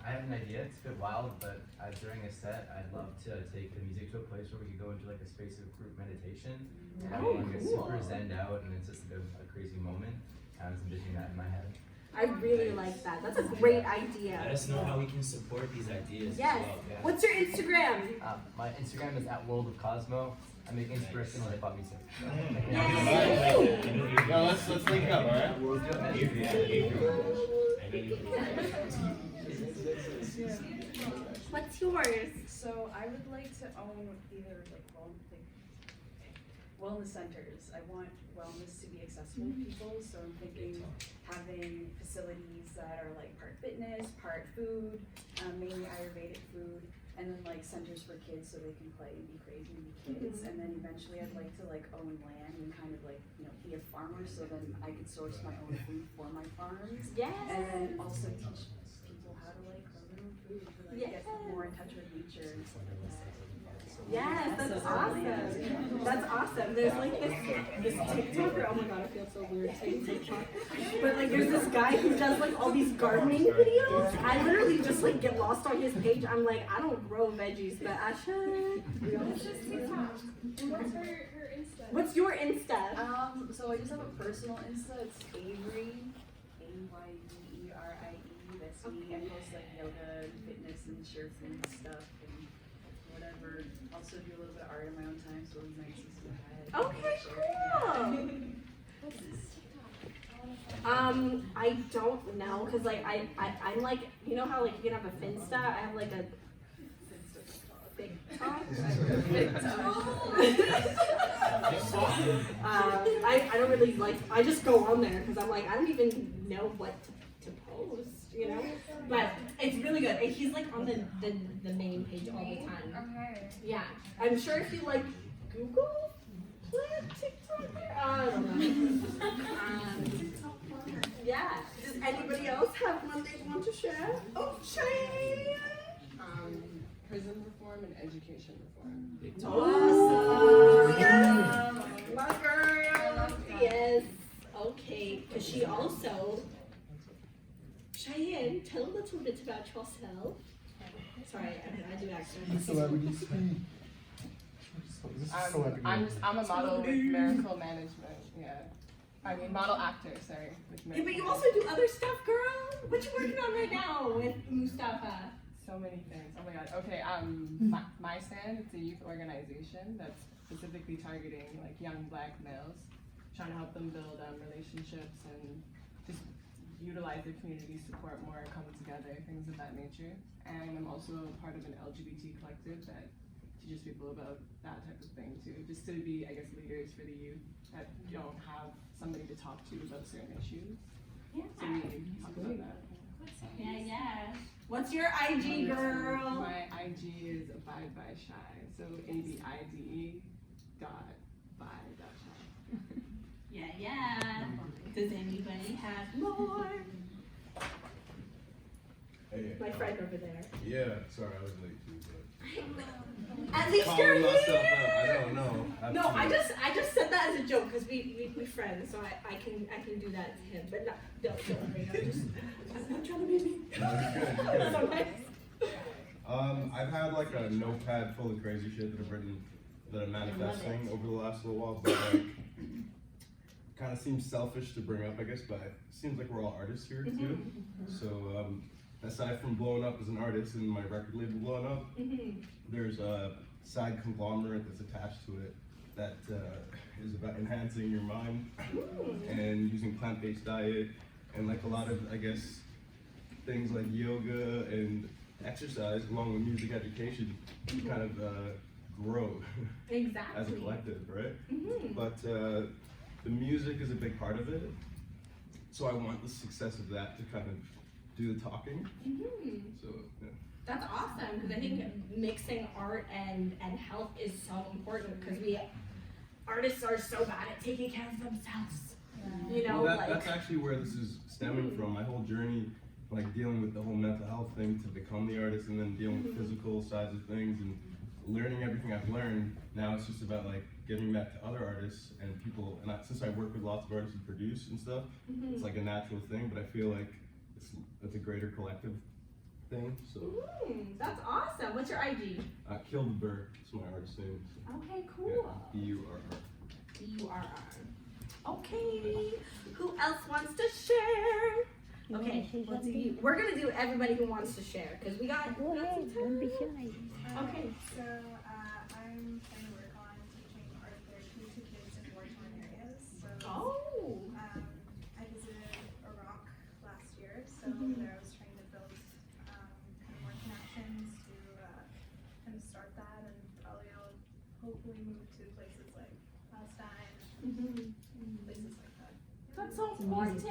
I have an idea. It's a bit wild, but during a set, I'd love to take the music to a place where we could go into like a space of group meditation. And everyone gets super zenned out, and it's just a bit of a crazy moment. I was envisioning that in my head. I really like that. That's a great idea. Let us know how we can support these ideas Yes. as well. What's your Instagram? My Instagram is @worldofcosmo. I make inspirational hip hop music. Yay! Yo, let's link up, alright? We'll do it, man. What's yours? So I would like to own either like wellness centers. I want wellness to be accessible to people, so I'm thinking having facilities that are like part fitness, part food, mainly Ayurvedic food, and then like centers for kids so they can play and be crazy and be kids. And then eventually I'd like to like own land and kind of like, you know, be a farmer so then I could source my own food for my farms. Yes. And then also teach people how to like grow their own food, to like get more in touch with nature and stuff like that. Yes, that's awesome. That's awesome. There's like this TikToker. Oh my god, I feel so weird saying TikTok. But like, there's this guy who does like all these gardening videos. I literally just like get lost on his page. I'm like, I don't grow veggies, but I should. What's your TikTok? And what's her Insta? What's your Insta? So I just have a personal Insta. It's Avery, AYVERIE. That's me. I post like yoga, and fitness, and shirts and stuff, and whatever. Also do a little bit of art in my own time, so it's nice to see my head. Okay, cool. What's this TikTok? I don't know, cause like I'm like, you know how like you can have a Finsta? I have like a TikTok. I don't really like. I just go on there because I'm like I don't even know what to post, you know. But it's really good. And he's like on the main page all the time. Okay. Yeah, I'm sure if you like Google TikTok, I don't know. Yeah. Does anybody else have one they want to share? Oh, Cheyenne. Prison reform and education reform. Awesome. Yes. My girl. Yes. Okay. Because she also. Cheyenne, tell a little bit about yourself. Sorry, I do accents. Celebrities. I'm a model with miracle management. Yeah. I mean, model actor, sorry. Yeah, but you also do other stuff, girl. What you working on right now with Mustafa? So many things. Oh my god. Okay, my stand, it's a youth organization that's specifically targeting like young black males, trying to help them build relationships and just utilize their community support more, come together, things of that nature. And I'm also part of an LGBT collective that teaches people about that type of thing too, just to be, I guess, leaders for the youth that don't have somebody to talk to about certain issues. Yeah. So we talk about that. Yeah. What's your IG, girl? My IG is abide by shy, so ABIDE dot by dot shy. Yeah. Does anybody have more? Hey, My friend over there. yeah, sorry, I was late too, but. At least you're myself here. out. I don't know. No, I just said that as a joke because we friends, so I can do that to him, but don't worry. I'm not trying to be mean. No, you're good. Sometimes. I've had like a notepad full of crazy shit that I've written, that I'm manifesting over the last little while, but like, kind of seems selfish to bring up, I guess, but it seems like we're all artists here too. So aside from blowing up as an artist and my record label blowing up, there's a side conglomerate that's attached to it that is about enhancing your mind and using plant-based diet and like a lot of, I guess, things like yoga and exercise along with music education to kind of grow Exactly. as a collective, right? But the music is a big part of it, so I want the success of that to kind of do the talking. So yeah. That's awesome because I think mixing art and health is so important because artists are so bad at taking care of themselves. You know, Well, like that's actually where this is stemming from. My whole journey, like dealing with the whole mental health thing to become the artist, and then dealing with physical sides of things and learning everything I've learned. Now it's just about like giving that to other artists and people. And since I work with lots of artists who produce and stuff, it's like a natural thing. But I feel like it's a greater collective thing. So that's awesome. What's your IG? Kill the Bird. It's my artist name. Okay, cool. Yeah, B-U-R-R. B-U-R-R. Okay. Who else wants to share? Okay, let's do. We're gonna do everybody who wants to share because we got. Go ahead, don't be shy. Okay. So I'm trying to work on teaching art therapy to kids in war-torn areas. So I visited Iraq last year, so there I was trying to build kind of more connections to kind of start that, and probably I'll hopefully move to places like Palestine, places like that. That's so important.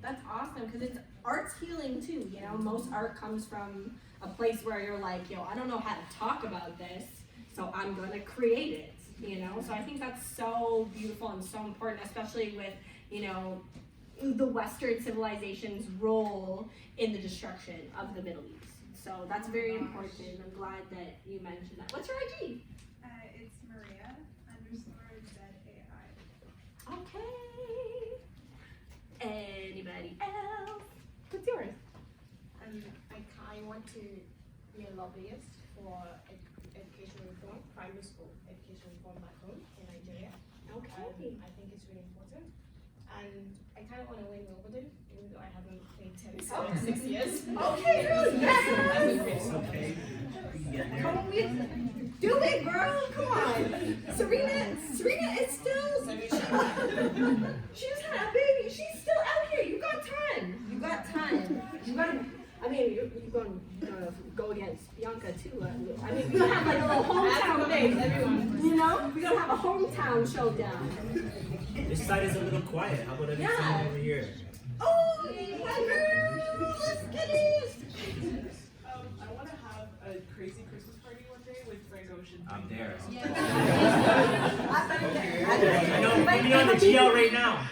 That's awesome because it's art's healing too. You know, most art comes from a place where you're like, yo, I don't know how to talk about this, so I'm gonna create it. You know, so I think that's so beautiful and so important, especially with, you know, the Western civilization's role in the destruction of the Middle East. So that's very important. I'm glad that you mentioned that. What's your IG? It's Maria_ZAI. Okay. Anybody else? What's yours? I want to be a lobbyist for education reform, primary school education reform back home in Nigeria. Okay. I think it's really important. And I kind of want to win Wimbledon, even though I haven't played tennis in like 6 years. Okay, girl, yes! It's okay. Come with, do it, girl. Come on. Serena is still. She just had a baby. She's still out here. You got time. You gotta. I mean, you're going to go against Bianca too. I mean, we're gonna have like a little hometown thing. Everyone, you know, we're gonna have a hometown showdown. This side is a little quiet. How about every time over here? Oh, my girl, let's get it. I want to have a crazy Christmas party one day with Frank Ocean. I'm there. I know, maybe on the GL right now.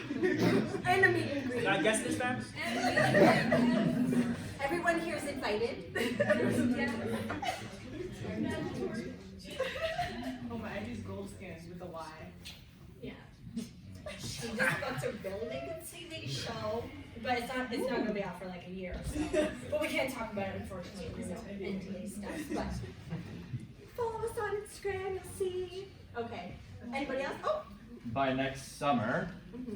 And a meet and greet. Can I guess this, fam? Everyone here is invited. Oh, my IG's gold scans with a Y. Yeah. She just got to building a TV show, but it's not gonna be out for like a year or so. But we can't talk about it, unfortunately. There's no NDA stuff. But follow us on Instagram, you'll see. Okay. Anybody else? Oh, by next summer,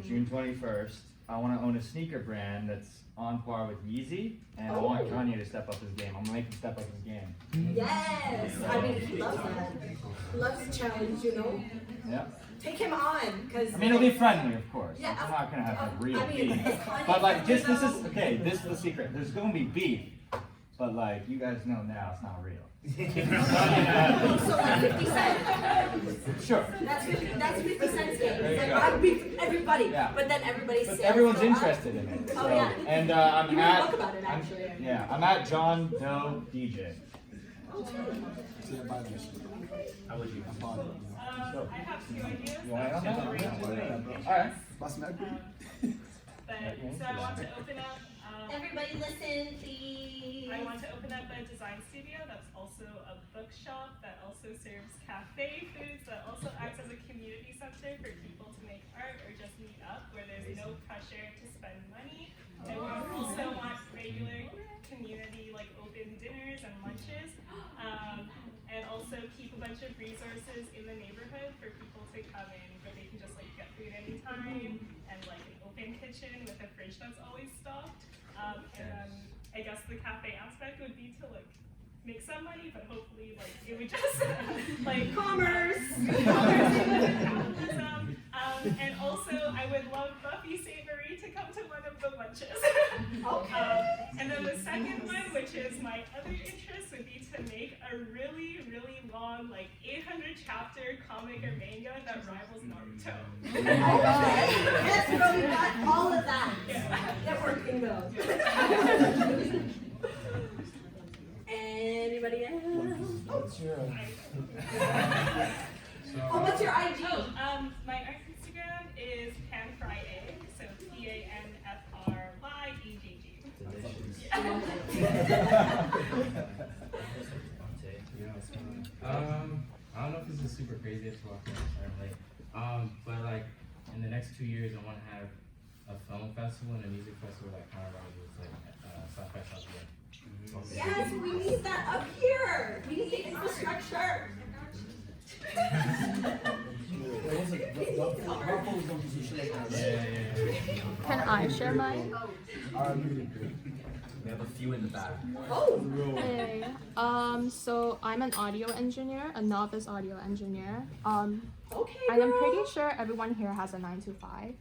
June 21st, I want to own a sneaker brand that's on par with Yeezy, and I want Kanye to step up his game. I'm gonna make him step up his game. Yes! I mean, he loves that. Loves the challenge, you know? Yeah. Take him on, because... I mean, it'll be friendly, of course. Yeah, I'm not gonna have like real I mean, beef. it's Kanye But like, this is, friendly, okay, this is the secret. There's gonna be beef, but like, you guys know now it's not real. So like 50 Cent. Sure. That's 50 Cent's game. There you It's like, go. I beat everybody, Yeah. but then everybody's But sales everyone's go up. interested in it. Oh, So, yeah. and I'm You read a at, book about it, actually. I'm at John Doe DJ. How would you? So, I have 2 ideas. you want to know? Yeah. All right. But so I want to open up. Everybody listen, please. I want to open up a design studio that's also a bookshop that also serves cafe foods that also acts as a community center for people to make art or just meet up where there's no pressure to spend money. And we also want regular community like open dinners and lunches. And also keep a bunch of resources in the neighborhood for people to come in where they can just like get food anytime and like an open kitchen with a fridge that's always stocked. And then I guess the cafe aspect would be to like make some money, but hopefully like it would just like Commerce! capitalism. And also I would love Buffy Savory to come to one of the lunches. And then the second one, which is my other interest, would be to make a really, really long, like 800 chapter comic or manga that rivals Naruto. Yes, bro, we got all of that. Networking though. Anybody else? What's your... Oh, what's your IG? My Instagram is panfrye, so PANFRYEGG. I don't know if this is super crazy, it's walking late. But like in the next 2 years, I want to have a film festival and a music festival that kind of rivals like South by Southwest. Yes, we need that up here. We need the infrastructure. Can I share mine? We have a few in the back. Oh. Hey. So I'm an audio engineer, a novice audio engineer. Okay, And I'm girl. pretty sure everyone here has a 9 to 5.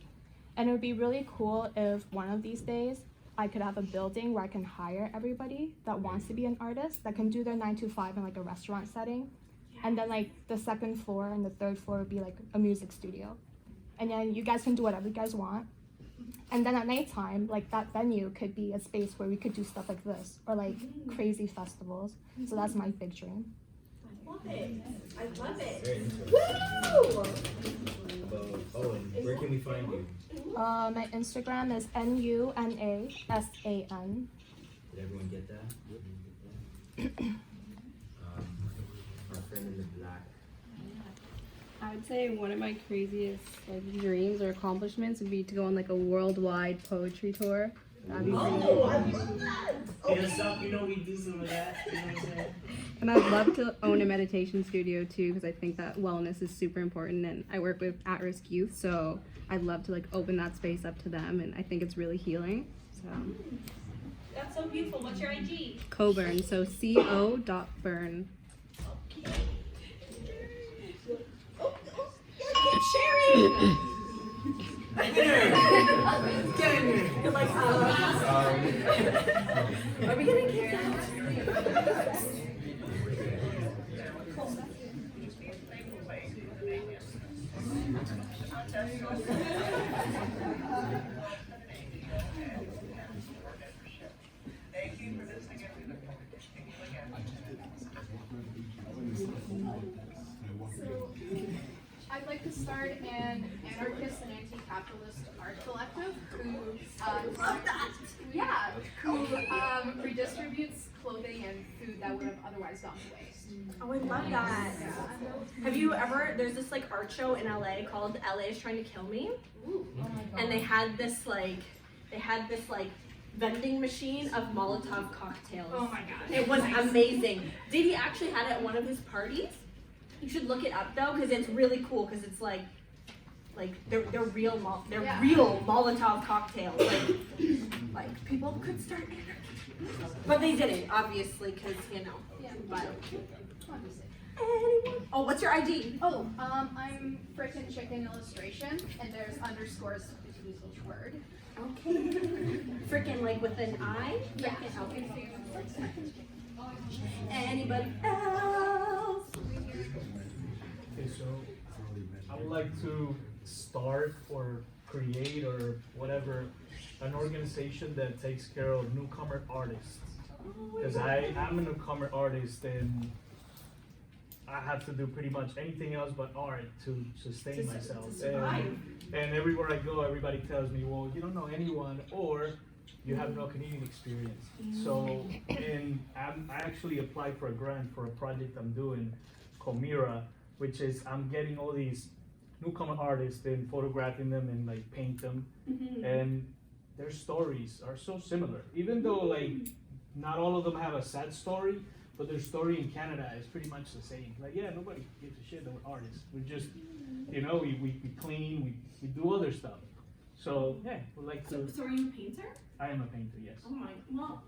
And it would be really cool if one of these days I could have a building where I can hire everybody that wants to be an artist that can do their 9 to 5 in like a restaurant setting. And then like the second floor and the third floor would be like a music studio. And then you guys can do whatever you guys want. And then at nighttime, like that venue could be a space where we could do stuff like this or like crazy festivals. So that's my big dream. I love it. I love it. Very interesting. Woo! And where can we find you? My Instagram is NUNASAN. Did everyone get that? Our friend in the black. I'd say one of my craziest like dreams or accomplishments would be to go on like a worldwide poetry tour. That'd be pretty Oh, cool. I love that. Hit us up, you know we do some of that. You know what I'm saying? And I'd love to own a meditation studio too, because I think that wellness is super important, and I work with at-risk youth, so I'd love to like open that space up to them, and I think it's really healing. So That's so beautiful. What's your IG? Coburn, so CO.burn. Keep sharing. Get in here. You're like, are we gonna get that? I'd like to start an anarchist and anti-capitalist art collective who, redistributes clothing and food that would have otherwise gone to waste. Oh, I love that. Have you ever, there's this like art show in LA called LA is Trying to Kill Me. And they had this vending machine of Molotov cocktails. Oh my god. It was amazing. Diddy actually had it at one of his parties. You should look it up though, because it's really cool, because it's like Like they're real Yeah. real Molotov cocktails. Like people could start anarchy, but they didn't obviously because Yeah. But Obviously. anyone? Oh, what's your ID? Oh, I'm frickin' chicken illustration, and there's underscores between each word. Okay. Freaking like with an I? Yeah. Okay. Anybody else? Okay, so I would like to start or create or whatever an organization that takes care of newcomer artists. Because I am a newcomer artist and I have to do pretty much anything else but art to sustain myself. And everywhere I go, everybody tells me, well, you don't know anyone or you have no Canadian experience. So, and I actually applied for a grant for a project I'm doing called Mira, which is I'm getting all these newcomer artists and photographing them and like paint them. And their stories are so similar. Even though like not all of them have a sad story, but their story in Canada is pretty much the same. Like, yeah, nobody gives a shit that we're artists. We just, you know, we clean, we do other stuff. So, yeah, we'd like to. So are you a painter? I am a painter, yes. Oh my, well.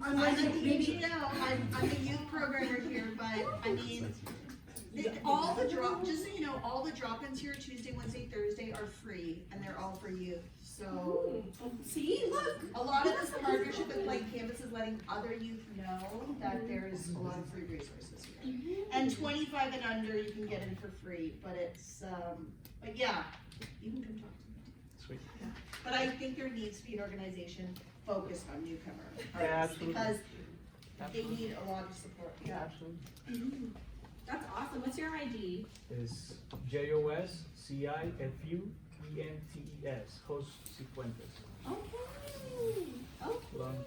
I'm like, maybe no, I'm a youth programmer here, but I mean, all the just so you know, all the drop-ins here Tuesday, Wednesday, Thursday are free, and they're all for youth. So see, look, a lot of this partnership with Blank Canvas is letting other youth know that there's a lot of free resources here. And 25 and under, you can get in for free, but it's but yeah, you can come talk to me. Sweet. Yeah. But I think there needs to be an organization focused on newcomer Yeah, artists absolutely. because they need a lot of support. Yeah. Absolutely. That's awesome. What's your ID? Is 𝐓𝐢𝐻𝐢𝐭𝐚𝐦𝐩𝐬, host Cifuentes. Okay. Long-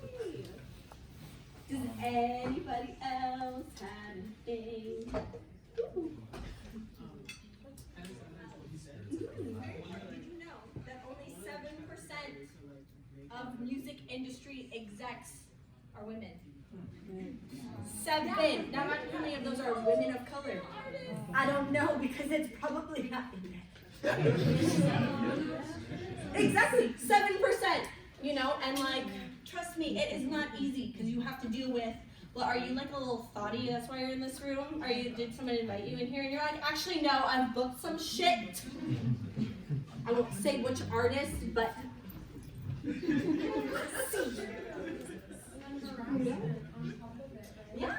Does anybody else have anything? Did you know that only 7% of music industry execs are women? 7. Now, how many of those are women of color? I don't know because it's probably not in there. Exactly, 7%. You know, and like, trust me, it is not easy because you have to deal with. Well, are you like a little thoughty? That's why you're in this room. Did somebody invite you in here? And you're like, actually, no, I've booked some shit. I won't say which artist, but. Yeah,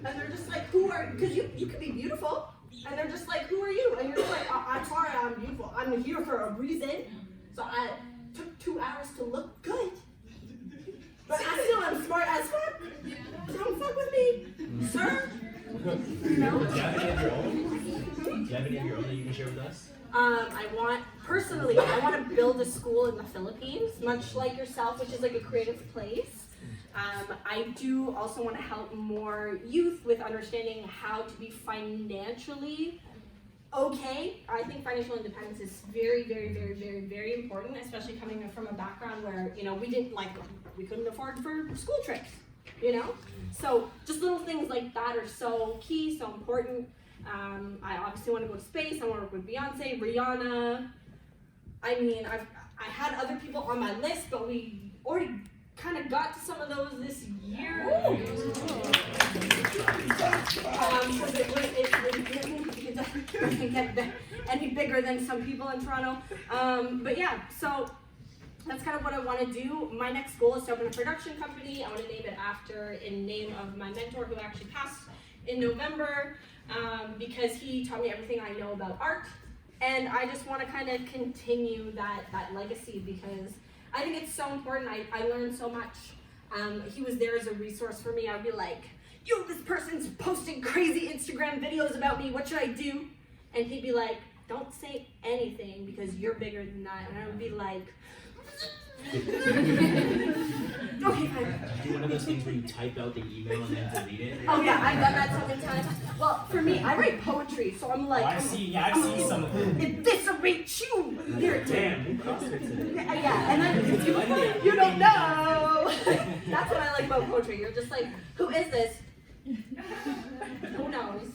and they're just like, who are, because you could be beautiful, and they're just like, who are you? And you're just like, I'm sorry, I'm beautiful. I'm here for a reason. So I took 2 hours to look good. But I still am smart as fuck. Don't fuck with me, sir. You know? Do you have any of your own? Do you have any of your own that you can share with us? I want to build a school in the Philippines, much like yourself, which is like a creative place. I do also want to help more youth with understanding how to be financially okay. I think financial independence is very, very, very, very, very important, especially coming from a background where, you know, we couldn't afford for school trips, you know? So just little things like that are so key, so important. I obviously want to go to space. I want to work with Beyonce, Rihanna. I mean, I had other people on my list, but we already kind of got to some of those this year. It doesn't get any bigger than some people in Toronto. But yeah, so that's kind of what I want to do. My next goal is to open a production company. I want to name it in name of my mentor who actually passed in November, because he taught me everything I know about art. And I just want to kind of continue that legacy because I think it's so important. I learned so much. He was there as a resource for me. I'd be like, yo, this person's posting crazy Instagram videos about me. What should I do? And he'd be like, don't say anything because you're bigger than that. And I would be like, okay, fine. Do one of those things where you type out the email and then delete it? Oh yeah, I've done that so many times. Well, for me, I write poetry, so I'm like, I've seen some of them. Eviscerate you! Here, Damn, you CrossFit today. Yeah, and then you don't know. That's what I like about poetry. You're just like, who is this? Who knows?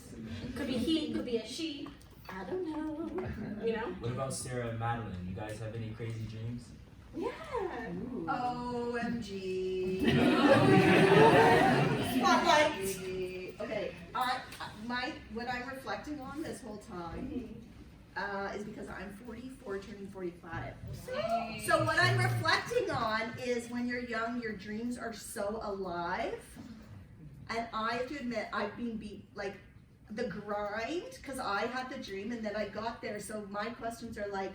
Could be he, could be a she. I don't know. You know? What about Sarah and Madeline? You guys have any crazy dreams? Yeah. OMG. Spotlight. Okay, what I'm reflecting on this whole time is because I'm 44, turning 45. So what I'm reflecting on is when you're young, your dreams are so alive. And I have to admit, I've been beat, like, the grind, because I had the dream and then I got there. So my questions are like,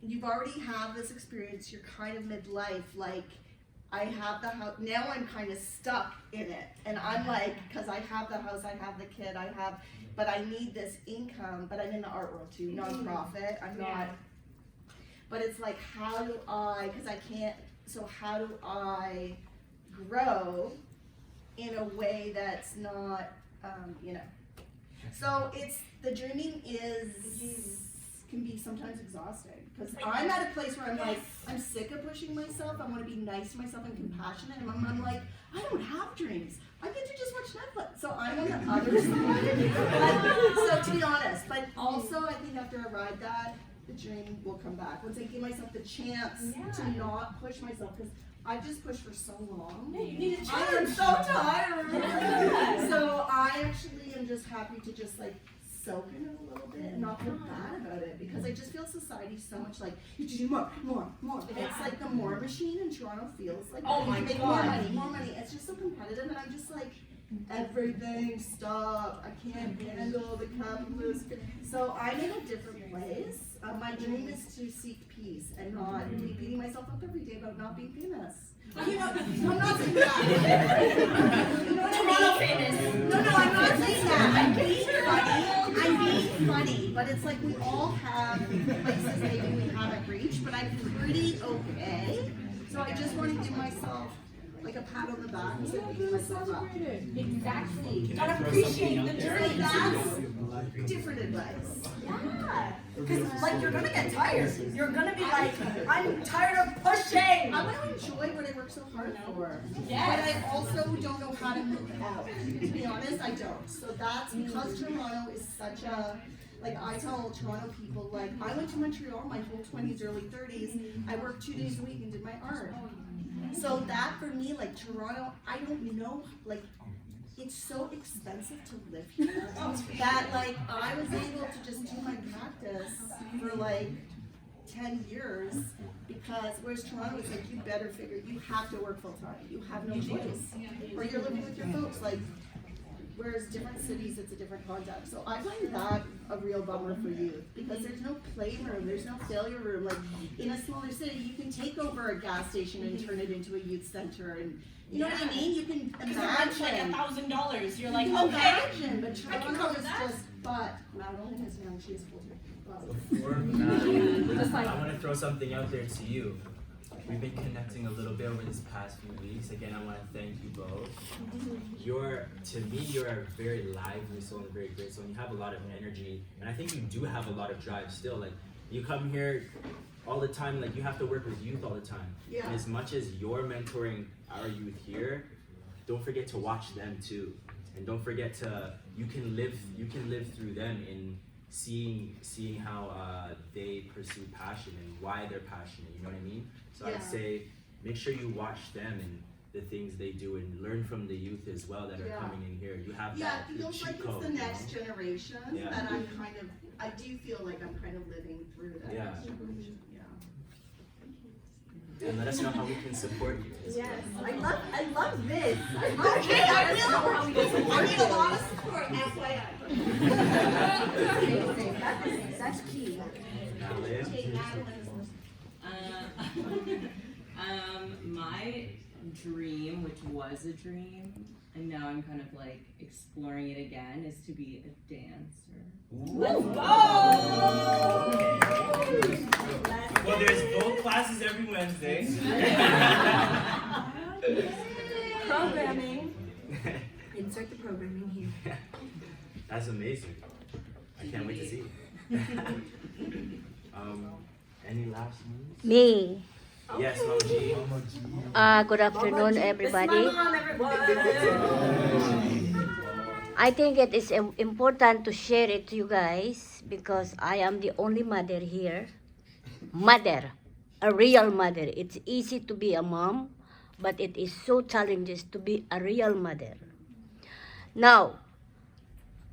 you've already had this experience, you're kind of midlife, like, I have the house, now I'm kind of stuck in it. And I'm like, because I have the house, I have the kid, but I need this income, but I'm in the art world too, nonprofit, I'm not, but it's like, how do I grow in a way that's not, so the dreaming can be sometimes exhausting, because I'm at a place where I'm like, I'm sick of pushing myself, I want to be nice to myself and compassionate, and I'm like, I don't have dreams, I get to just watch Netflix, so I'm on the other side, so to be honest, but also I think after I ride that, the dream will come back, once I give myself the chance to not push myself, because I've just pushed for so long. Yeah, you need a I am change. so tired. So I actually am just happy to just like soak in it a little bit and not feel bad about it, because I just feel society so much like you do more. It's like the more machine in Toronto feels like make more money. It's just so competitive, and I'm just like, everything stop. I can't handle the capitalist. So I'm in a different place. My dream is to seek peace and not be beating myself up every day about not being famous. I'm not saying that. You know what I mean? No, I'm not saying that. I'm being funny, but it's like we all have places maybe we haven't reached, but I'm pretty okay. So I just want to give myself like a pat on the back and say, beat myself up. Exactly. Gotta appreciate the journey. That's different advice. Yeah. Because, like, you're gonna get tired. You're gonna be like, I'm tired of pushing. I want to enjoy what I work so hard for. Yes. But I also don't know how to move out. To be honest, I don't. So that's because Toronto is such a, like I tell Toronto people, like, I went to Montreal my whole 20s, early 30s. I worked 2 days a week and did my art. So that for me, like Toronto, I don't know, like, it's so expensive to live here that like I was able to just do my practice for like 10 years, because whereas Toronto is like, you better figure, you have to work full time, you have no choice, or you're living with your folks, like, whereas different cities, it's a different context. So I find that a real bummer for youth, because there's no playroom, there's no failure room. Like in a smaller city, you can take over a gas station and turn it into a youth center, and you know what I mean? You can imagine. Like $1,000. You're like, You okay. imagine, but I can Toronto cover is that. just, but Madeline is young, she is full time. Before Madeline, I want to throw something out there to you. We've been connecting a little bit over this past few weeks. Again, I want to thank you both. To me, you're a very lively soul and a very great soul. And you have a lot of energy, and I think you do have a lot of drive still. Like, you come here all the time, like you have to work with youth all the time. Yeah. And as much as you're mentoring our youth here, don't forget to watch them too. And don't forget to, you can live through them in seeing how they pursue passion and why they're passionate, you know what I mean? So I'd say make sure you watch them and the things they do, and learn from the youth as well that are coming in here. You have that it feels like it's the next generation that I'm kind of, I do feel like I'm kind of living through that next generation. And let us know how we can support you. Yes, I love this. Okay, I will. I need a lot of support, FYI. That's key. My dream, which was a dream, and now I'm kind of like exploring it again, is to be a dancer. Let's go! Well, there's both classes every Wednesday. Programming. Insert the programming here. That's amazing. I can't wait to see it. Any last moves? Me. Yes, Mom G. Good afternoon, everybody. I think it is important to share it to you guys because I am the only mother here. Mother, a real mother. It's easy to be a mom, but it is so challenging to be a real mother. Now,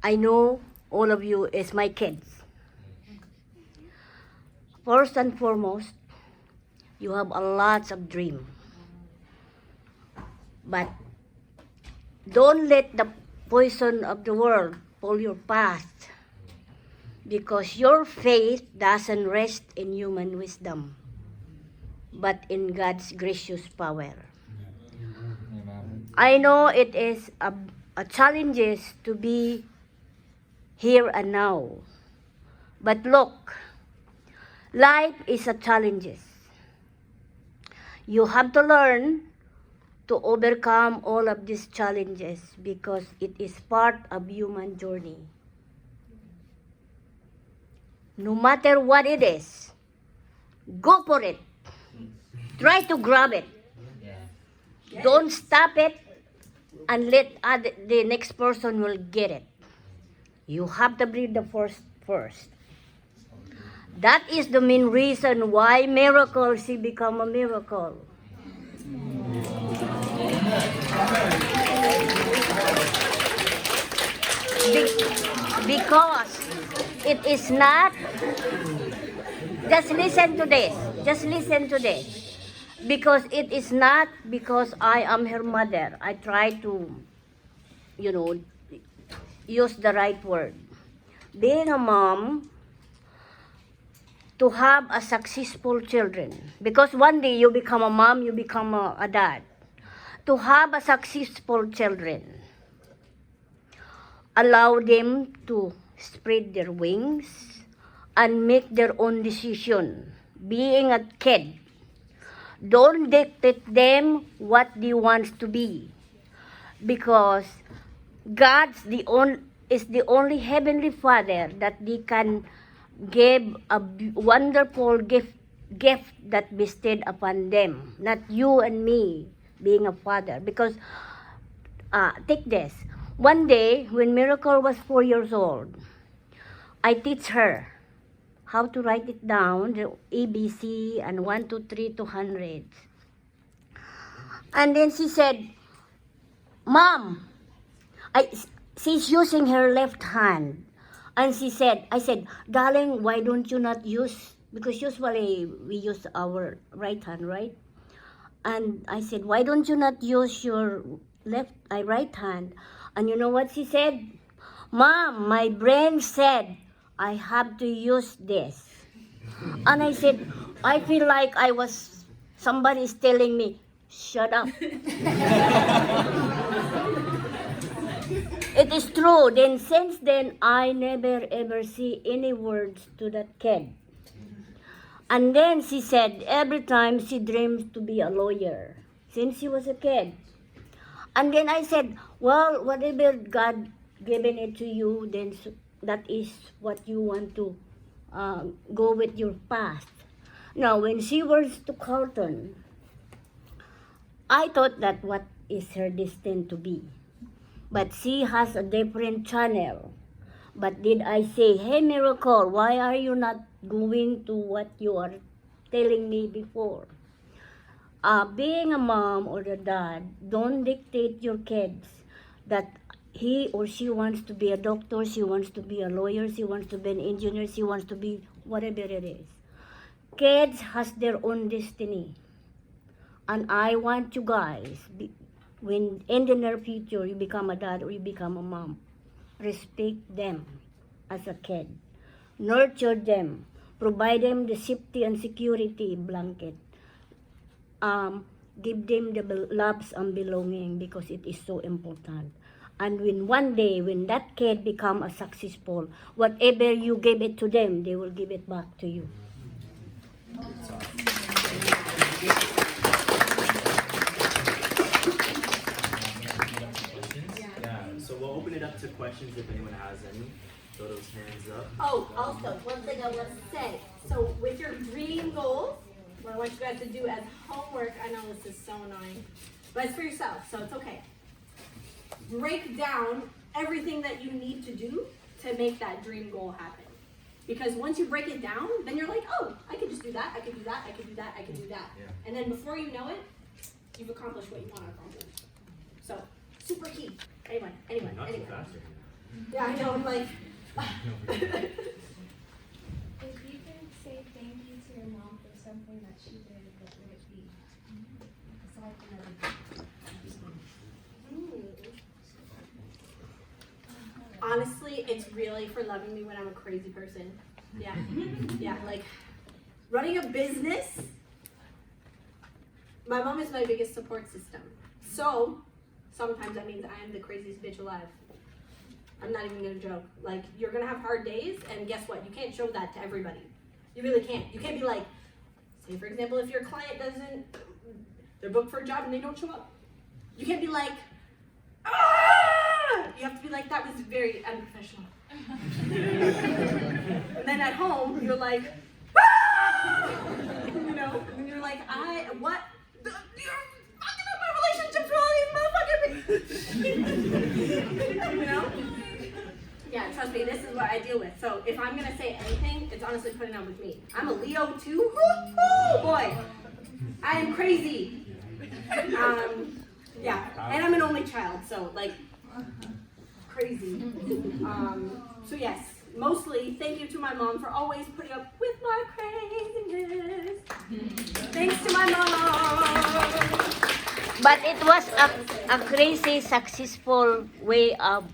I know all of you is my kids. First and foremost, you have a lot of dream. But don't let the poison of the world pull your path, because your faith doesn't rest in human wisdom, but in God's gracious power. I know it is a challenge to be here and now, but look, life is a challenge. You have to learn to overcome all of these challenges because it is part of human journey. No matter what it is, go for it. Try to grab it. Don't stop it and let the next person will get it. You have to be the first. That is the main reason why miracles become a miracle. Because it is not, just listen to this, because it is not because I am her mother. I try to, use the right word. Being a mom, to have a successful children, because one day you become a mom, you become a dad. To have a successful children, allow them to spread their wings and make their own decision. Being a kid, don't dictate them what they want to be, because God's is the only heavenly Father that they can give a wonderful gift that bestowed upon them, not you and me being a father. Because take this. One day, when Miracle was 4 years old, I teach her how to write it down, the ABC and 1, 2, 3 to 100. And then she said, Mom, she's using her left hand. And I said, darling, why don't you not use, because usually we use our right hand, right? And I said, why don't you not use your right hand? And you know what she said? Mom, my brain said, I have to use this. And I said, I feel like somebody's telling me, shut up. It is true. Then since then, I never ever see any words to that kid. And then she said every time she dreams to be a lawyer since she was a kid. And then I said, well, whatever God given it to you, then that is what you want to go with your path. Now, when she was to Carlton, I thought that what is her destined to be. But she has a different channel. But did I say, hey, Miracle, why are you not going to what you are telling me before? Being a mom or a dad, don't dictate your kids that he or she wants to be a doctor, she wants to be a lawyer, she wants to be an engineer, she wants to be whatever it is. Kids has their own destiny. And I want you guys, when in the near future you become a dad or you become a mom, respect them as a kid. Nurture them. Provide them the safety and security blanket. Give them the loves and belonging, because it is so important. And one day, when that kid become a successful, whatever you give it to them, they will give it back to you. So we'll open it up to questions if anyone has any. Throw those hands up. Oh, also, one thing I want to say. So with your dream goals, what I want you guys to do as homework, I know this is so annoying, but it's for yourself, so it's okay. break down everything that you need to do to make that dream goal happen. Because once you break it down, then you're like, oh, I could just do that, I could do that, I could do that, I could do that. Yeah. And then before you know it, you've accomplished what you want to accomplish. So, super key. Anyone. Yeah, I know, I'm like, If you can say thank you to your mom for something that she did, what would it be? Aside from honestly, it's really for loving me when I'm a crazy person. Yeah. Yeah, like running a business. My mom is my biggest support system. So sometimes that means I am the craziest bitch alive. I'm not even gonna joke. Like, you're gonna have hard days, and guess what? You can't show that to everybody. You really can't. You can't be like, say for example, if your client they're booked for a job and they don't show up. You can't be like, ah! You have to be like, that was very unprofessional. And then at home, you're like, ah! You know? And you're like, what? You're fucking up my relationships with all these motherfuckers. You know? Yeah, trust me, this is what I deal with. So if I'm gonna say anything, it's honestly putting up with me. I'm a Leo too. Woo-hoo, boy. I am crazy. Yeah, and I'm an only child, so like crazy. So yes, mostly thank you to my mom for always putting up with my craziness. Thanks to my mom. But it was a crazy, successful way of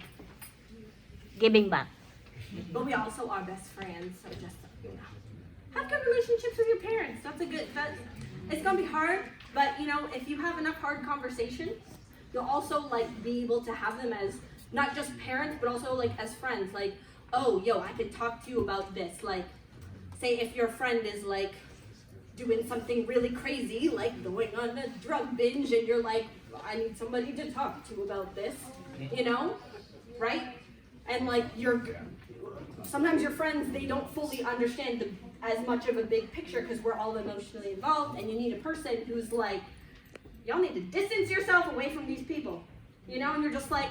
giving back. But we also are best friends, so just, you know, have good relationships with your parents. It's gonna be hard, but you know, if you have enough hard conversations, you'll also like be able to have them as not just parents, but also like as friends. Like, oh, yo, I could talk to you about this. Like, say if your friend is like doing something really crazy, like going on a drug binge, and you're like, I need somebody to talk to about this, you know, right? And like sometimes your friends, they don't fully understand as much of a big picture because we're all emotionally involved, and you need a person who's like, y'all need to distance yourself away from these people, you know, and you're just like,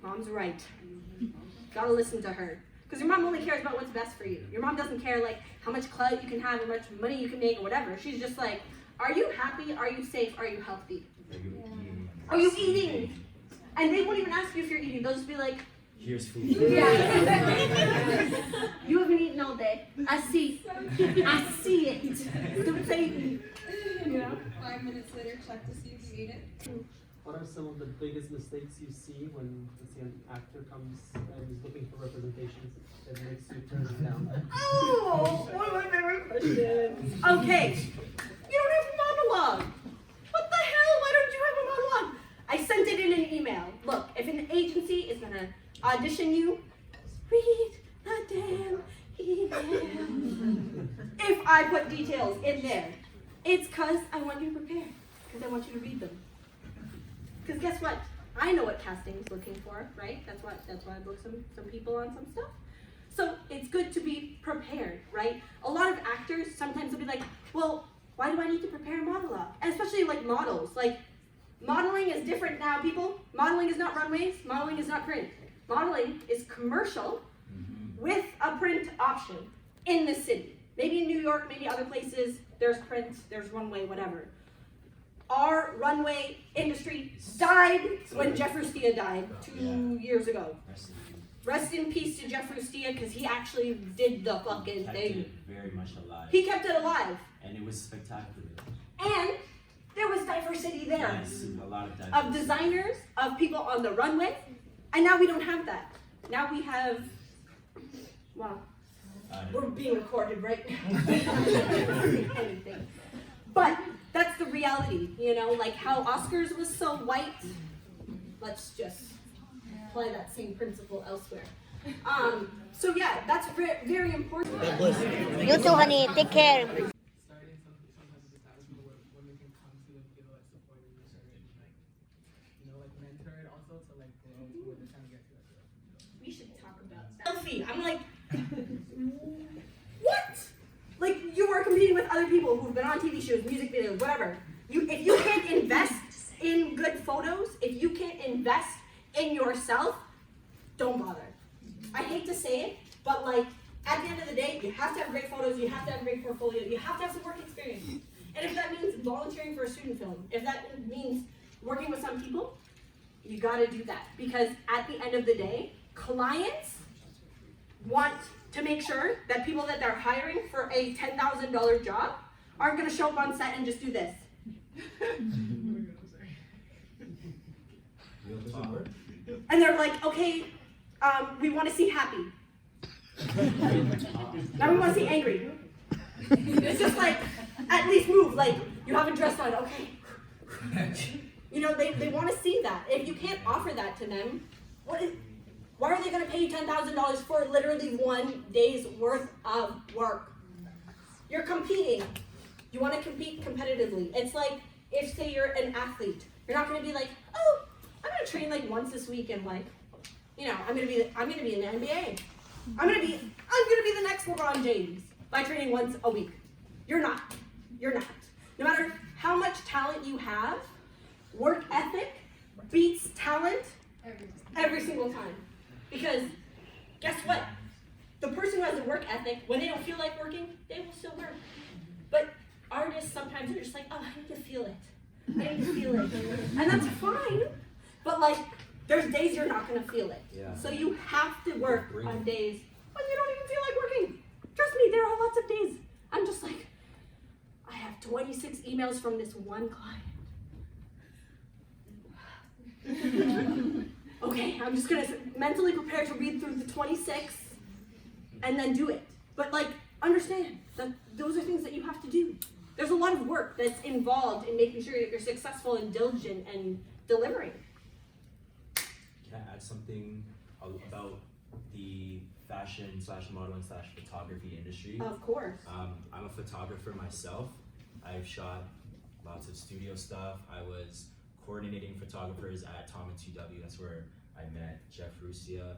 mom's right. Gotta listen to her. Because your mom only cares about what's best for you. Your mom doesn't care like how much clout you can have, how much money you can make, or whatever. She's just like, are you happy? Are you safe? Are you healthy? Are you eating? And they won't even ask you if you're eating. They'll just be like, here's food. yeah. You haven't eaten all day. I see it. Don't say it. You know? 5 minutes later, check to see if you ate it. What are some of the biggest mistakes you see when, let's say, an actor comes and is looking for representations that makes you turn it down? Oh, one of my favorite questions. Okay, you don't have a monologue. What the hell? Why don't you have a monologue? I sent it in an email. Look, if an agency is gonna audition you, read the damn email. If I put details in there, it's because I want you to prepare. Because I want you to read them. Because guess what? I know what casting is looking for, right? That's why I booked some people on some stuff. So it's good to be prepared, right? A lot of actors, sometimes they'll be like, well, why do I need to prepare a monologue? And especially like models. Like, modeling is different now, people. Modeling is not runways. Modeling is not print. Modeling is commercial with a print option in the city. Maybe in New York, maybe other places, there's print, there's runway, whatever. Our runway industry died when Jeff Rustia died 2 years ago. Rest in peace to Jeff Rustia, because he actually did the fucking thing. Very much alive. He kept it alive. And it was spectacular. And there was diversity there. Yes, a lot of diversity. Of designers, of people on the runway. And now we don't have that. Now we have, wow, we're being recorded right now. Anything. But that's the reality, you know, like how Oscars was so white. Let's just apply that same principle elsewhere. So yeah, that's very important. You too, honey. Take care. Starting sometimes with that where women can come to and feel like supported in a certain, like, you know, like mentored also to like grow to where they're trying to get to. We should talk about selfie. I'm like, what? Like, you are competing with other people who've been on TV shows, music videos, whatever. If you can't invest in good photos, if you can't invest in yourself, don't bother. I hate to say it, but like at the end of the day, you have to have great photos, you have to have a great portfolio, you have to have some work experience. And if that means volunteering for a student film, if that means working with some people, you gotta do that. Because at the end of the day, clients want to make sure that people that they're hiring for a $10,000 job aren't gonna show up on set and just do this. And they're like, okay, we want to see happy. Now we want to see angry. It's just like, at least move, like, you have a dress on, okay. You know, they want to see that. If you can't offer that to them, why are they going to pay you $10,000 for literally 1 day's worth of work? You're competing. You want to compete competitively. It's like, if say you're an athlete, you're not going to be like, oh, I'm going to train like once this week and like, you know, I'm gonna be in the NBA. I'm gonna be the next LeBron James by training once a week. You're not. You're not. No matter how much talent you have, work ethic beats talent every single time. Because guess what? The person who has a work ethic, when they don't feel like working, they will still work. But artists sometimes are just like, oh, I need to feel it. I need to feel it. And that's fine. But like, there's days you're not gonna feel it. Yeah. So you have to work on days when you don't even feel like working. Trust me, there are lots of days. I'm just like, I have 26 emails from this one client. Okay, I'm just gonna mentally prepare to read through the 26 and then do it. But like, understand that those are things that you have to do. There's a lot of work that's involved in making sure that you're successful and diligent and delivering. Can I add something about the fashion/modeling/photography industry? Of course. I'm a photographer myself. I've shot lots of studio stuff. I was coordinating photographers at Tom and 2W. That's where I met 𝐓𝐢𝐦𝐻𝐬.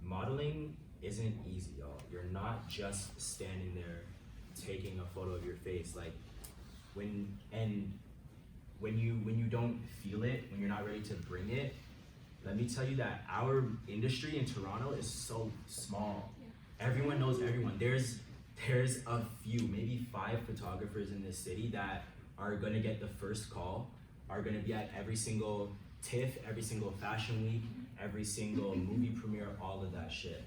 Modeling isn't easy, y'all. You're not just standing there taking a photo of your face. Like when you don't feel it, when you're not ready to bring it, let me tell you that our industry in Toronto is so small. Everyone knows everyone. There's a few, maybe 5 photographers in this city that are gonna get the first call, are gonna be at every single TIFF, every single fashion week, every single movie premiere, all of that shit.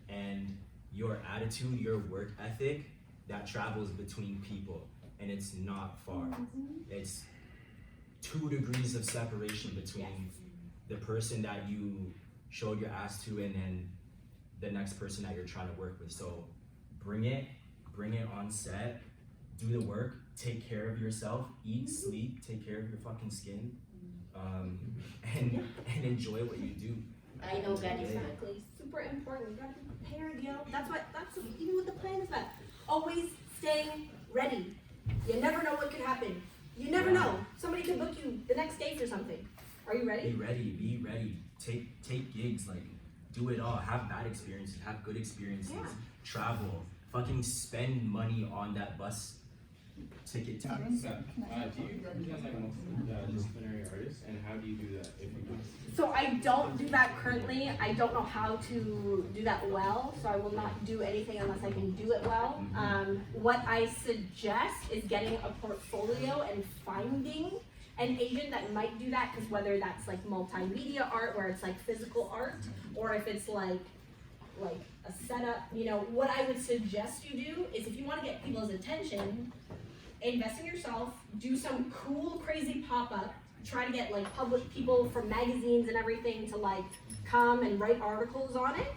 And your attitude, your work ethic, that travels between people, and it's not far. It's 2 degrees of separation between the person that you showed your ass to and then the next person that you're trying to work with. So bring it on set, do the work, take care of yourself, eat, sleep, take care of your fucking skin, and enjoy what you do. I know that exactly. Super important. You gotta be prepared, yo. That's even what the plan is about. Always staying ready. You never know what could happen. You never know. Somebody could book you the next day for something. Are you ready? Be ready. Take gigs, like do it all. Have bad experiences, have good experiences, travel, fucking spend money on that bus ticket. Do you represent like multidisciplinary artists, and how do you do that if you do? So I don't do that currently. I don't know how to do that well, so I will not do anything unless I can do it well. What I suggest is getting a portfolio and finding an agent that might do that, because whether that's like multimedia art where it's like physical art, or if it's like a setup, you know, what I would suggest you do is if you want to get people's attention, invest in yourself, do some cool, crazy pop-up, try to get like public people from magazines and everything to like come and write articles on it,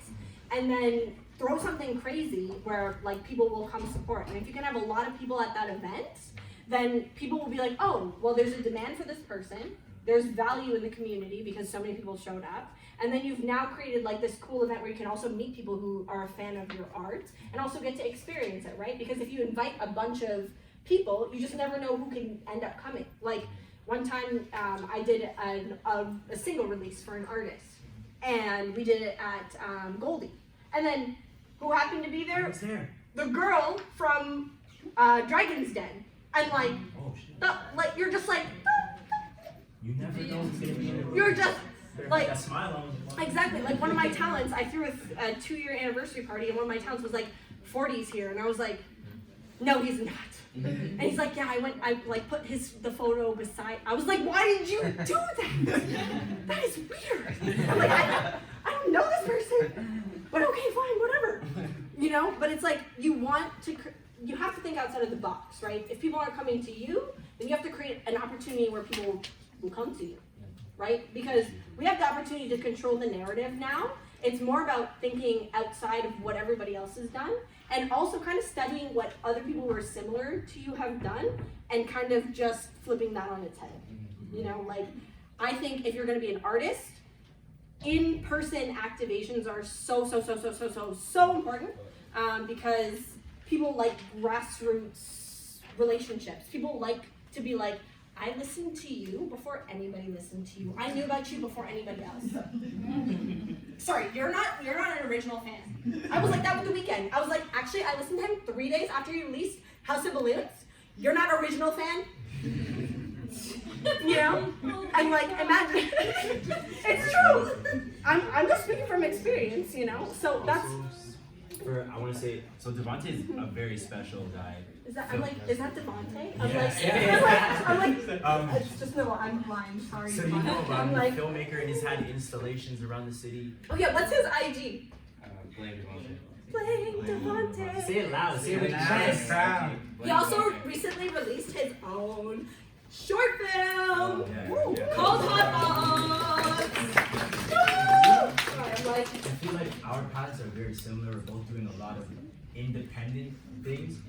and then throw something crazy where like people will come support. And if you can have a lot of people at that event, then people will be like, oh, well, there's a demand for this person, there's value in the community because so many people showed up, and then you've now created like this cool event where you can also meet people who are a fan of your art and also get to experience it, right? Because if you invite a bunch of people, you just never know who can end up coming. Like one time I did a single release for an artist, and we did it at Goldie, and then who happened to be there? Who's there? The girl from Dragon's Den. And like, Oh shit. you're just like, You never know who's gonna be in the room. you're just Like, a smile on. exactly, like one of my talents, I threw a 2-year anniversary party, and one of my talents was like 40's here, and I was like, no, he's not. And he's like, yeah, I like put the photo beside. I was like, why did you do that? That is weird. I'm like, I don't know this person, but okay, fine, whatever. You know, but it's like you have to think outside of the box, right? If people aren't coming to you, then you have to create an opportunity where people will come to you, right? Because we have the opportunity to control the narrative now. It's more about thinking outside of what everybody else has done, and also kind of studying what other people who are similar to you have done, and kind of just flipping that on its head. You know, like, I think if you're gonna be an artist, in-person activations are so important, because people like grassroots relationships. People like to be like, I listened to you before anybody listened to you. I knew about you before anybody else. Sorry, you're not an original fan. I was like that with The Weeknd. I was like, actually, I listened to him 3 days after he released House of Balloons. You're not an original fan? You know? I'm like, imagine. It's true. I'm just speaking from experience, you know? So that's... I want to say, so Devontae is a very special guy. Is that Devontae? I'm like, it's just no, I'm blind, sorry. So you know about I'm him, like, the filmmaker, and he's had installations around the city. oh yeah, what's his IG? Blame Devontae. Blame Devontae. Say it loud, say it with Nice. He also recently released his own short film called Hot Dogs. I feel like our paths are very similar. We're both doing a lot of independent things.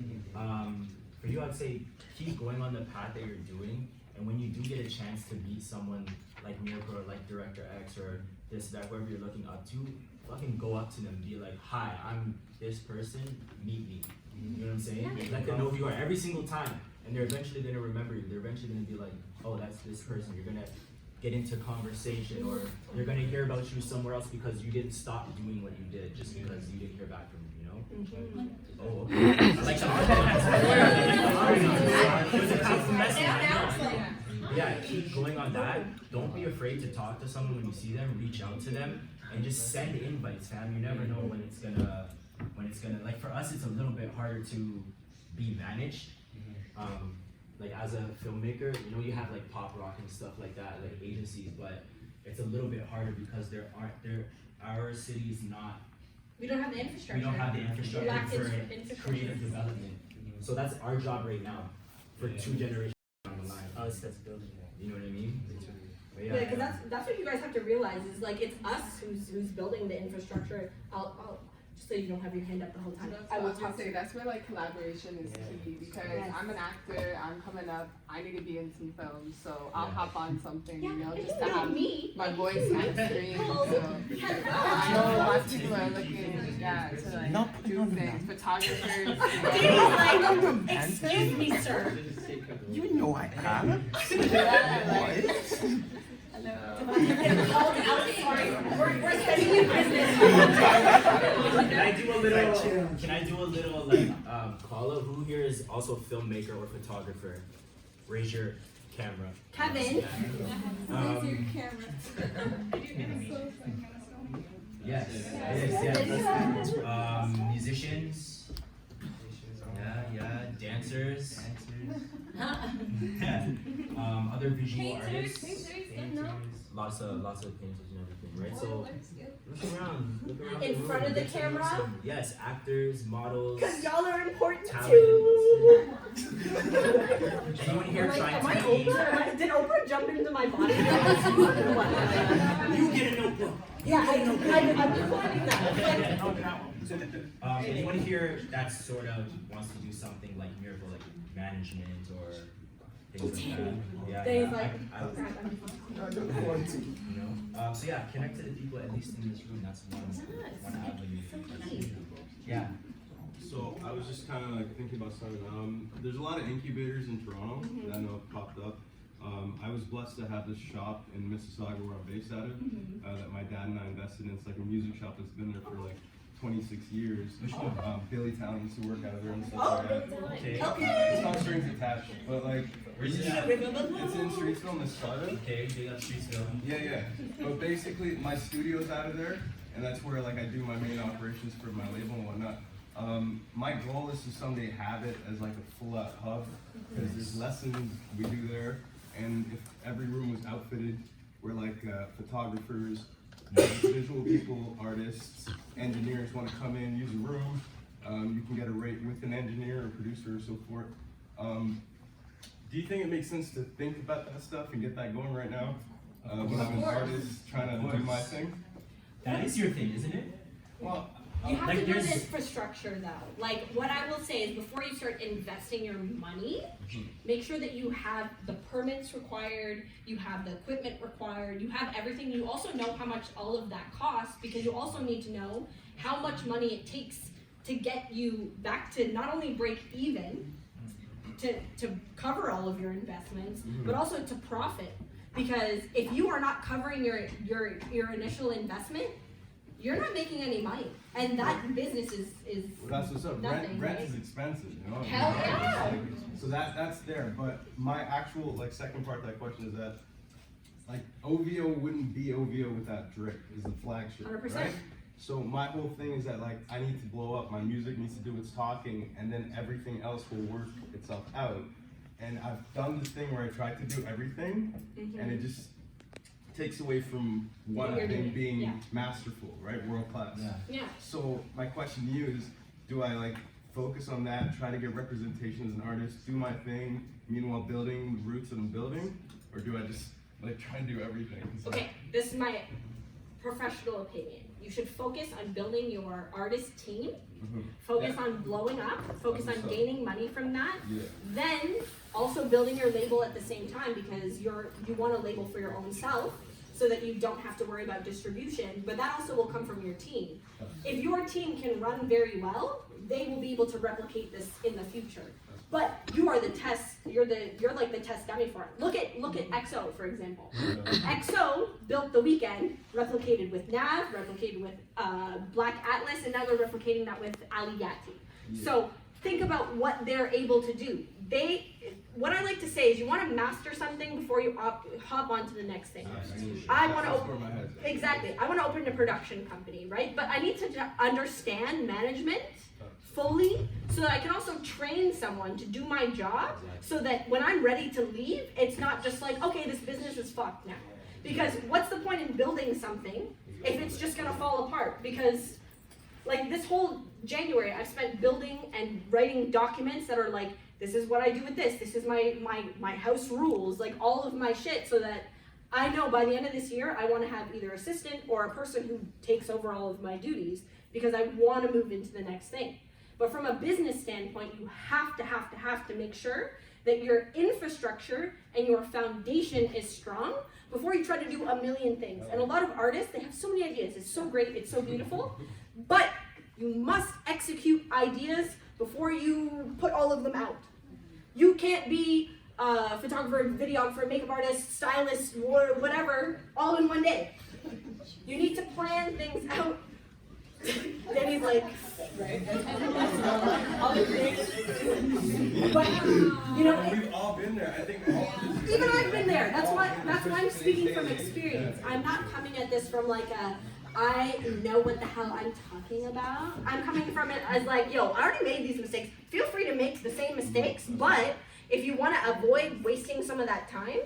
For you, I'd say keep going on the path that you're doing, and when you do get a chance to meet someone like Miracle or like Director X or this, that, whoever you're looking up to, fucking go up to them and be like, hi, I'm this person, meet me. You know what I'm saying? Let them know who you are every single time, and they're eventually gonna remember you. They're eventually gonna be like, oh, that's this person. You're gonna get into conversation, or you're gonna hear about you somewhere else because you didn't stop doing what you did just because you didn't hear back from them, you know? Oh, okay. I like the yeah, keep going on that. Don't be afraid to talk to someone when you see them, reach out to them, and just send invites, fam. You never know when it's gonna, like for us, it's a little bit harder to be managed. Like as a filmmaker, you know, you have like Pop Rock and stuff like that, like agencies, but it's a little bit harder because our city is not. We don't have the infrastructure. We don't have the infrastructure for infrastructure. creative development. So that's our job right now for 2 generations down the line. Us that's building it. You know what I mean? But Yeah, because that's what you guys have to realize is like it's us who's building the infrastructure. I'll just so you don't have your hand up the whole time. I will talk to you. That's where like collaboration is key because I'm an actor. I'm coming up. I need to be in some films, so I'll hop on something, you know, just to have my voice on screen. So I know a lot of people are looking, to like do things. Photographers. Excuse me, sir. You know I am. We're sending you business. Can I do a little like call out? Who here is also a filmmaker or photographer? Raise your camera. Kevin. Raise your camera. Yes. Yes. Musicians. Yeah. Dancers. Other visual artists. Lots of painters and everything, right? So look around In front of the camera? Yes, actors, models. Because y'all are important talent. too. Anyone here trying Am I to be? Oprah? Did Oprah jump into my body? You get a notebook. Yeah, I'm planning that. Anyone here that sort of wants to do something like Miracle, like management or things like that? Yeah, Things yeah. like, You know? So yeah, connect to the people at least in this room. That's one avenue. Yeah. So I was just kind of like thinking about something. There's a lot of incubators in Toronto that I know have popped up. I was blessed to have this shop in Mississauga where I'm based out of that my dad and I invested in. It's like a music shop that's been there for like 26 years. Billy Town used to work out of there and stuff like that. Okay. It's not strings attached, but like, Where's this at? it's in Streetsville, Minnesota. Okay, big up Streetsville. Yeah. But basically, my studio's out of there, and that's where like I do my main operations for my label and whatnot. My goal is to someday have it as like a full-out hub, because there's lessons we do there, and if every room was outfitted, we're like photographers, visual people, artists, engineers want to come in, use a room. You can get a rate with an engineer or producer or so forth. Do you think it makes sense to think about that stuff and get that going right now? When I'm an artist trying to do my thing? That is your thing, isn't it? Well, You have to build infrastructure though. Like what I will say is before you start investing your money, make sure that you have the permits required, you have the equipment required, you have everything. You also know how much all of that costs, because you also need to know how much money it takes to get you back to not only break even, to cover all of your investments, but also to profit. Because if you are not covering your initial investment, you're not making any money, and that business is well, that's what's up. Nothing, Rent right? is expensive, you know. Hell yeah. So that's there. But my actual like second part of that question is that like OVO wouldn't be OVO without Drip is the flagship, 100%. right? So my whole thing is that like I need to blow up. My music needs to do its talking, and then everything else will work itself out. And I've done this thing where I try to do everything, and it just takes away from one thing being masterful, right? World class. Yeah. So my question to you is, do I like focus on that, try to get representation as an artist, do my thing, meanwhile building the roots that I'm building, or do I just like try and do everything? Okay, this is my professional opinion. You should focus on building your artist team, focus on blowing up, focus on gaining money from that, then also building your label at the same time, because you want a label for your own self so that you don't have to worry about distribution, but that also will come from your team. If your team can run very well, they will be able to replicate this in the future. But you are the test, you're like the test dummy for it. Look at 𝐓𝐢𝐦𝐻𝐸, for example. 𝐓𝐢𝐻𝐸 built the Weeknd, replicated with Nav, replicated with Black Atlas, and now they're replicating that with Ali Yati. So think about what they're able to do. What I like to say is you want to master something before you hop on to the next thing. I want to open a production company, right? But I need to understand management fully so that I can also train someone to do my job, so that when I'm ready to leave, it's not just like, okay, this business is fucked now. Because what's the point in building something if it's just gonna fall apart? Because like this whole January, I've spent building and writing documents that are like, this is what I do with this is my house rules, like all of my shit, so that I know by the end of this year, I want to have either assistant or a person who takes over all of my duties, because I want to move into the next thing. But from a business standpoint, you have to make sure that your infrastructure and your foundation is strong before you try to do a million things. And a lot of artists, they have so many ideas. It's so great, it's so beautiful, but you must execute ideas before you put all of them out. You can't be a photographer, videographer, makeup artist, stylist, or whatever, all in one day. You need to plan things out. Then he's like, right? But you know, we've all been there. I think even I've been there. That's why I'm speaking from experience. I'm not coming at this from like I know what the hell I'm talking about. I'm coming from it as like, yo, I already made these mistakes. Feel free to make the same mistakes, but if you want to avoid wasting some of that time,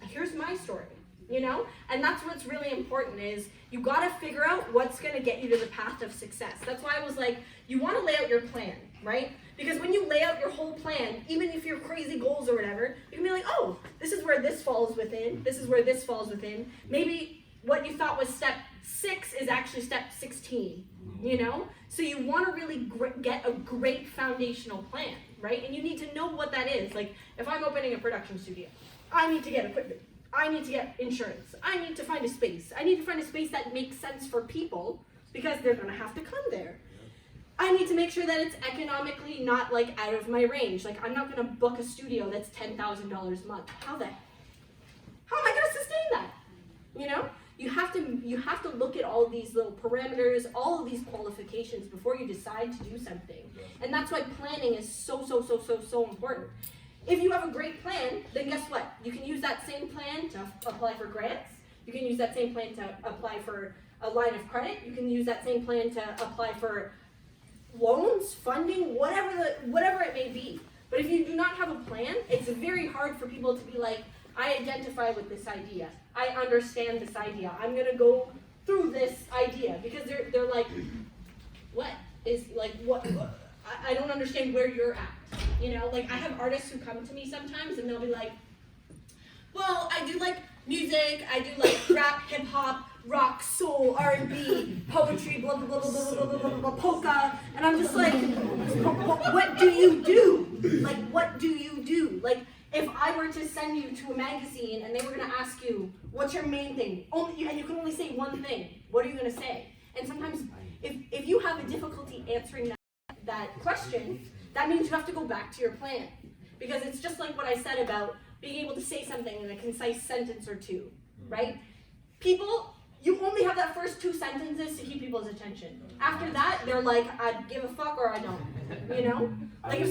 here's my story. You know, and that's what's really important is you got to figure out what's going to get you to the path of success. That's why I was like, you want to lay out your plan, right? Because when you lay out your whole plan, even if you're crazy goals or whatever, you can be like, oh, this is where this falls within. This is where this falls within. Maybe what you thought was step 6 is actually step 16, you know? So you want to really get a great foundational plan, right? And you need to know what that is. Like if I'm opening a production studio, I need to get equipment. I need to get insurance. I need to find a space. I need to find a space that makes sense for people because they're gonna have to come there. I need to make sure that it's economically not like out of my range. Like I'm not gonna book a studio that's $10,000 a month. How am I gonna sustain that? You know? You have have to look at all these little parameters, all of these qualifications before you decide to do something. And that's why planning is so important. If you have a great plan, then guess what? You can use that same plan to apply for grants. You can use that same plan to apply for a line of credit. You can use that same plan to apply for loans, funding, whatever it may be. But if you do not have a plan, it's very hard for people to be like, I identify with this idea. I understand this idea. I'm gonna go through this idea, because they're like, what is like what? I don't understand where you're at. You know, like I have artists who come to me sometimes and they'll be like, well, I do like music, I do like rap, hip hop, rock, soul, R&B, poetry, blah blah blah blah blah blah blah blah, polka, and I'm just like, what do you do? Like, what do you do? Like, if I were to send you to a magazine and they were gonna ask you, what's your main thing? And you can only say one thing. What are you gonna say? And sometimes, if you have a difficulty answering that question, that means you have to go back to your plan. Because it's just like what I said about being able to say something in a concise sentence or two, right? People, you only have that first 2 sentences to keep people's attention. After that, they're like, I give a fuck or I don't, you know? Like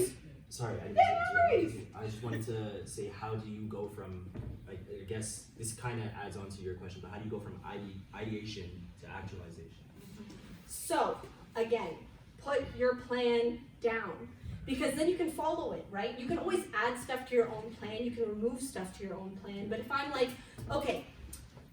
Sorry, I just wanted to say, how do you go from, like, I guess this kind of adds on to your question, but how do you go from ideation to actualization? So, again, put your plan down, because then you can follow it, right? You can always add stuff to your own plan, you can remove stuff to your own plan, but if I'm like, okay,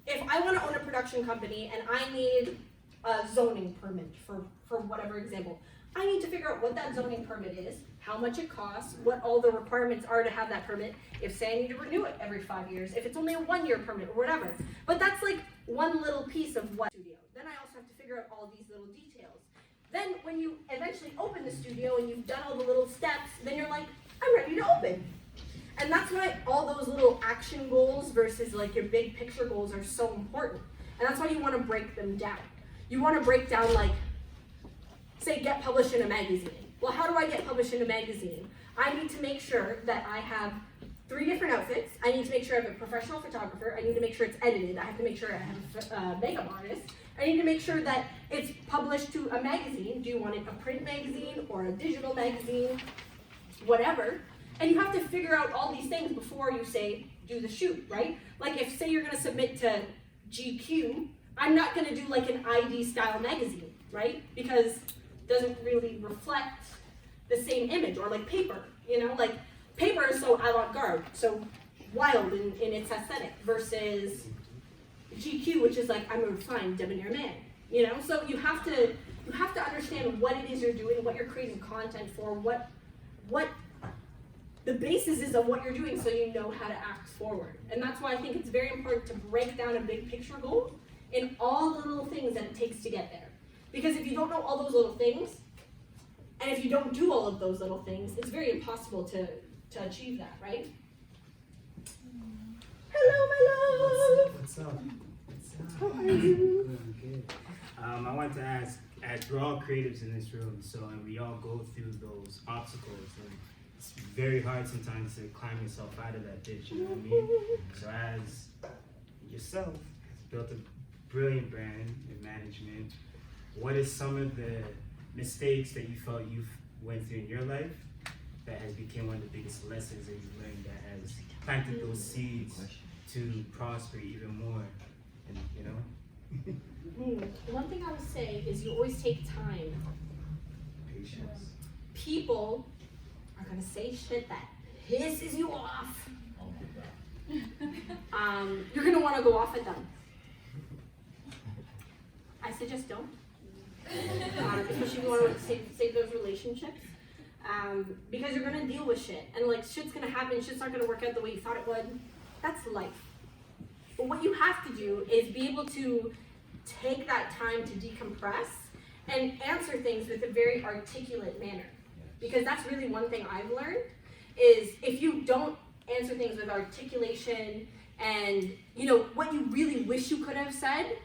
if I want to own a production company and I need a zoning permit for whatever example, I need to figure out what that zoning permit is, how much it costs, what all the requirements are to have that permit, if say I need to renew it every 5 years, if it's only a 1-year permit or whatever. But that's like one little piece of what studio. Then I also have to figure out all these little details. Then when you eventually open the studio and you've done all the little steps, then you're like, I'm ready to open. And that's why all those little action goals versus like your big picture goals are so important. And that's why you want to break them down. You want to break down, like, say, get published in a magazine. Well, how do I get published in a magazine? I need to make sure that I have 3 different outfits. I need to make sure I have a professional photographer. I need to make sure it's edited. I have to make sure I have a makeup artist. I need to make sure that it's published to a magazine. Do you want it a print magazine or a digital magazine? Whatever. And you have to figure out all these things before you say, do the shoot, right? Like if, say you're gonna submit to GQ, I'm not gonna do like an ID style magazine, right? Because it doesn't really reflect the same image, or like paper, you know? Like paper is so avant-garde, so wild in its aesthetic, versus GQ, which is like, I'm a refined, debonair man, you know? So you have to understand what it is you're doing, what you're creating content for, what the basis is of what you're doing, so you know how to act forward. And that's why I think it's very important to break down a big picture goal in all the little things that it takes to get there. Because if you don't know all those little things, and if you don't do all of those little things, it's very impossible to achieve that, right? Hello, my love! What's up? How are you? Good. I wanted to ask, as we're all creatives in this room, and we all go through those obstacles, and it's very hard sometimes to climb yourself out of that ditch, you know what I mean? So as yourself has built a brilliant brand in management, what is some of the mistakes that you felt you went through in your life that has become one of the biggest lessons that you've learned, that has planted those seeds to prosper even more, and you know? One thing I would say is you always take time. Patience. People are gonna say shit that pisses you off. You're gonna wanna go off at them. I suggest don't. Especially if you wanna save those relationships. Because you're gonna deal with shit. And like shit's gonna happen, shit's not gonna work out the way you thought it would. That's life. But what you have to do is be able to take that time to decompress and answer things with a very articulate manner. Because that's really one thing I've learned, is if you don't answer things with articulation and, you know, what you really wish you could have said,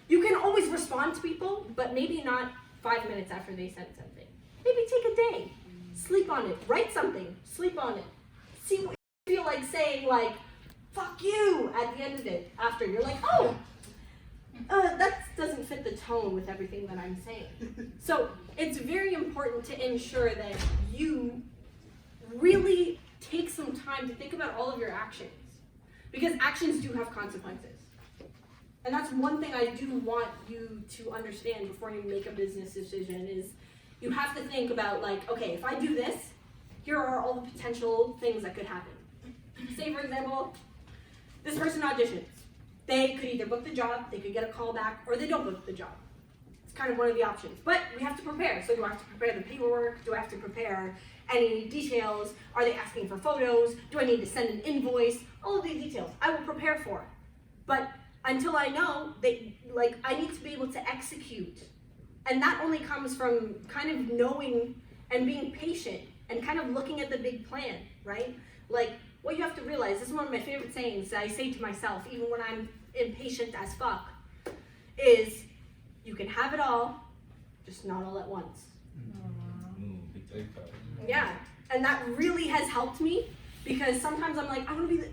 you can always respond to people, but maybe not 5 minutes after they said something. Maybe take a day, sleep on it, write something, sleep on it. See what you feel like saying, like, fuck you, at the end of it. After you're like, oh, that doesn't fit the tone with everything that I'm saying. So it's very important to ensure that you really take some time to think about all of your actions, because actions do have consequences. And that's one thing I do want you to understand before you make a business decision is you have to think about like, okay, if I do this, here are all the potential things that could happen. Say for example, this person auditions. They could either book the job, they could get a call back, or they don't book the job. It's kind of one of the options. But we have to prepare. So do I have to prepare the paperwork? Do I have to prepare any details? Are they asking for photos? Do I need to send an invoice? All of these details I will prepare for. But until I know that, like, I need to be able to execute. And that only comes from kind of knowing and being patient and kind of looking at the big plan, right? Like, what you have to realize, this is one of my favorite sayings that I say to myself, even when I'm impatient as fuck, is you can have it all, just not all at once. Yeah, and that really has helped me, because sometimes I'm like, I want to be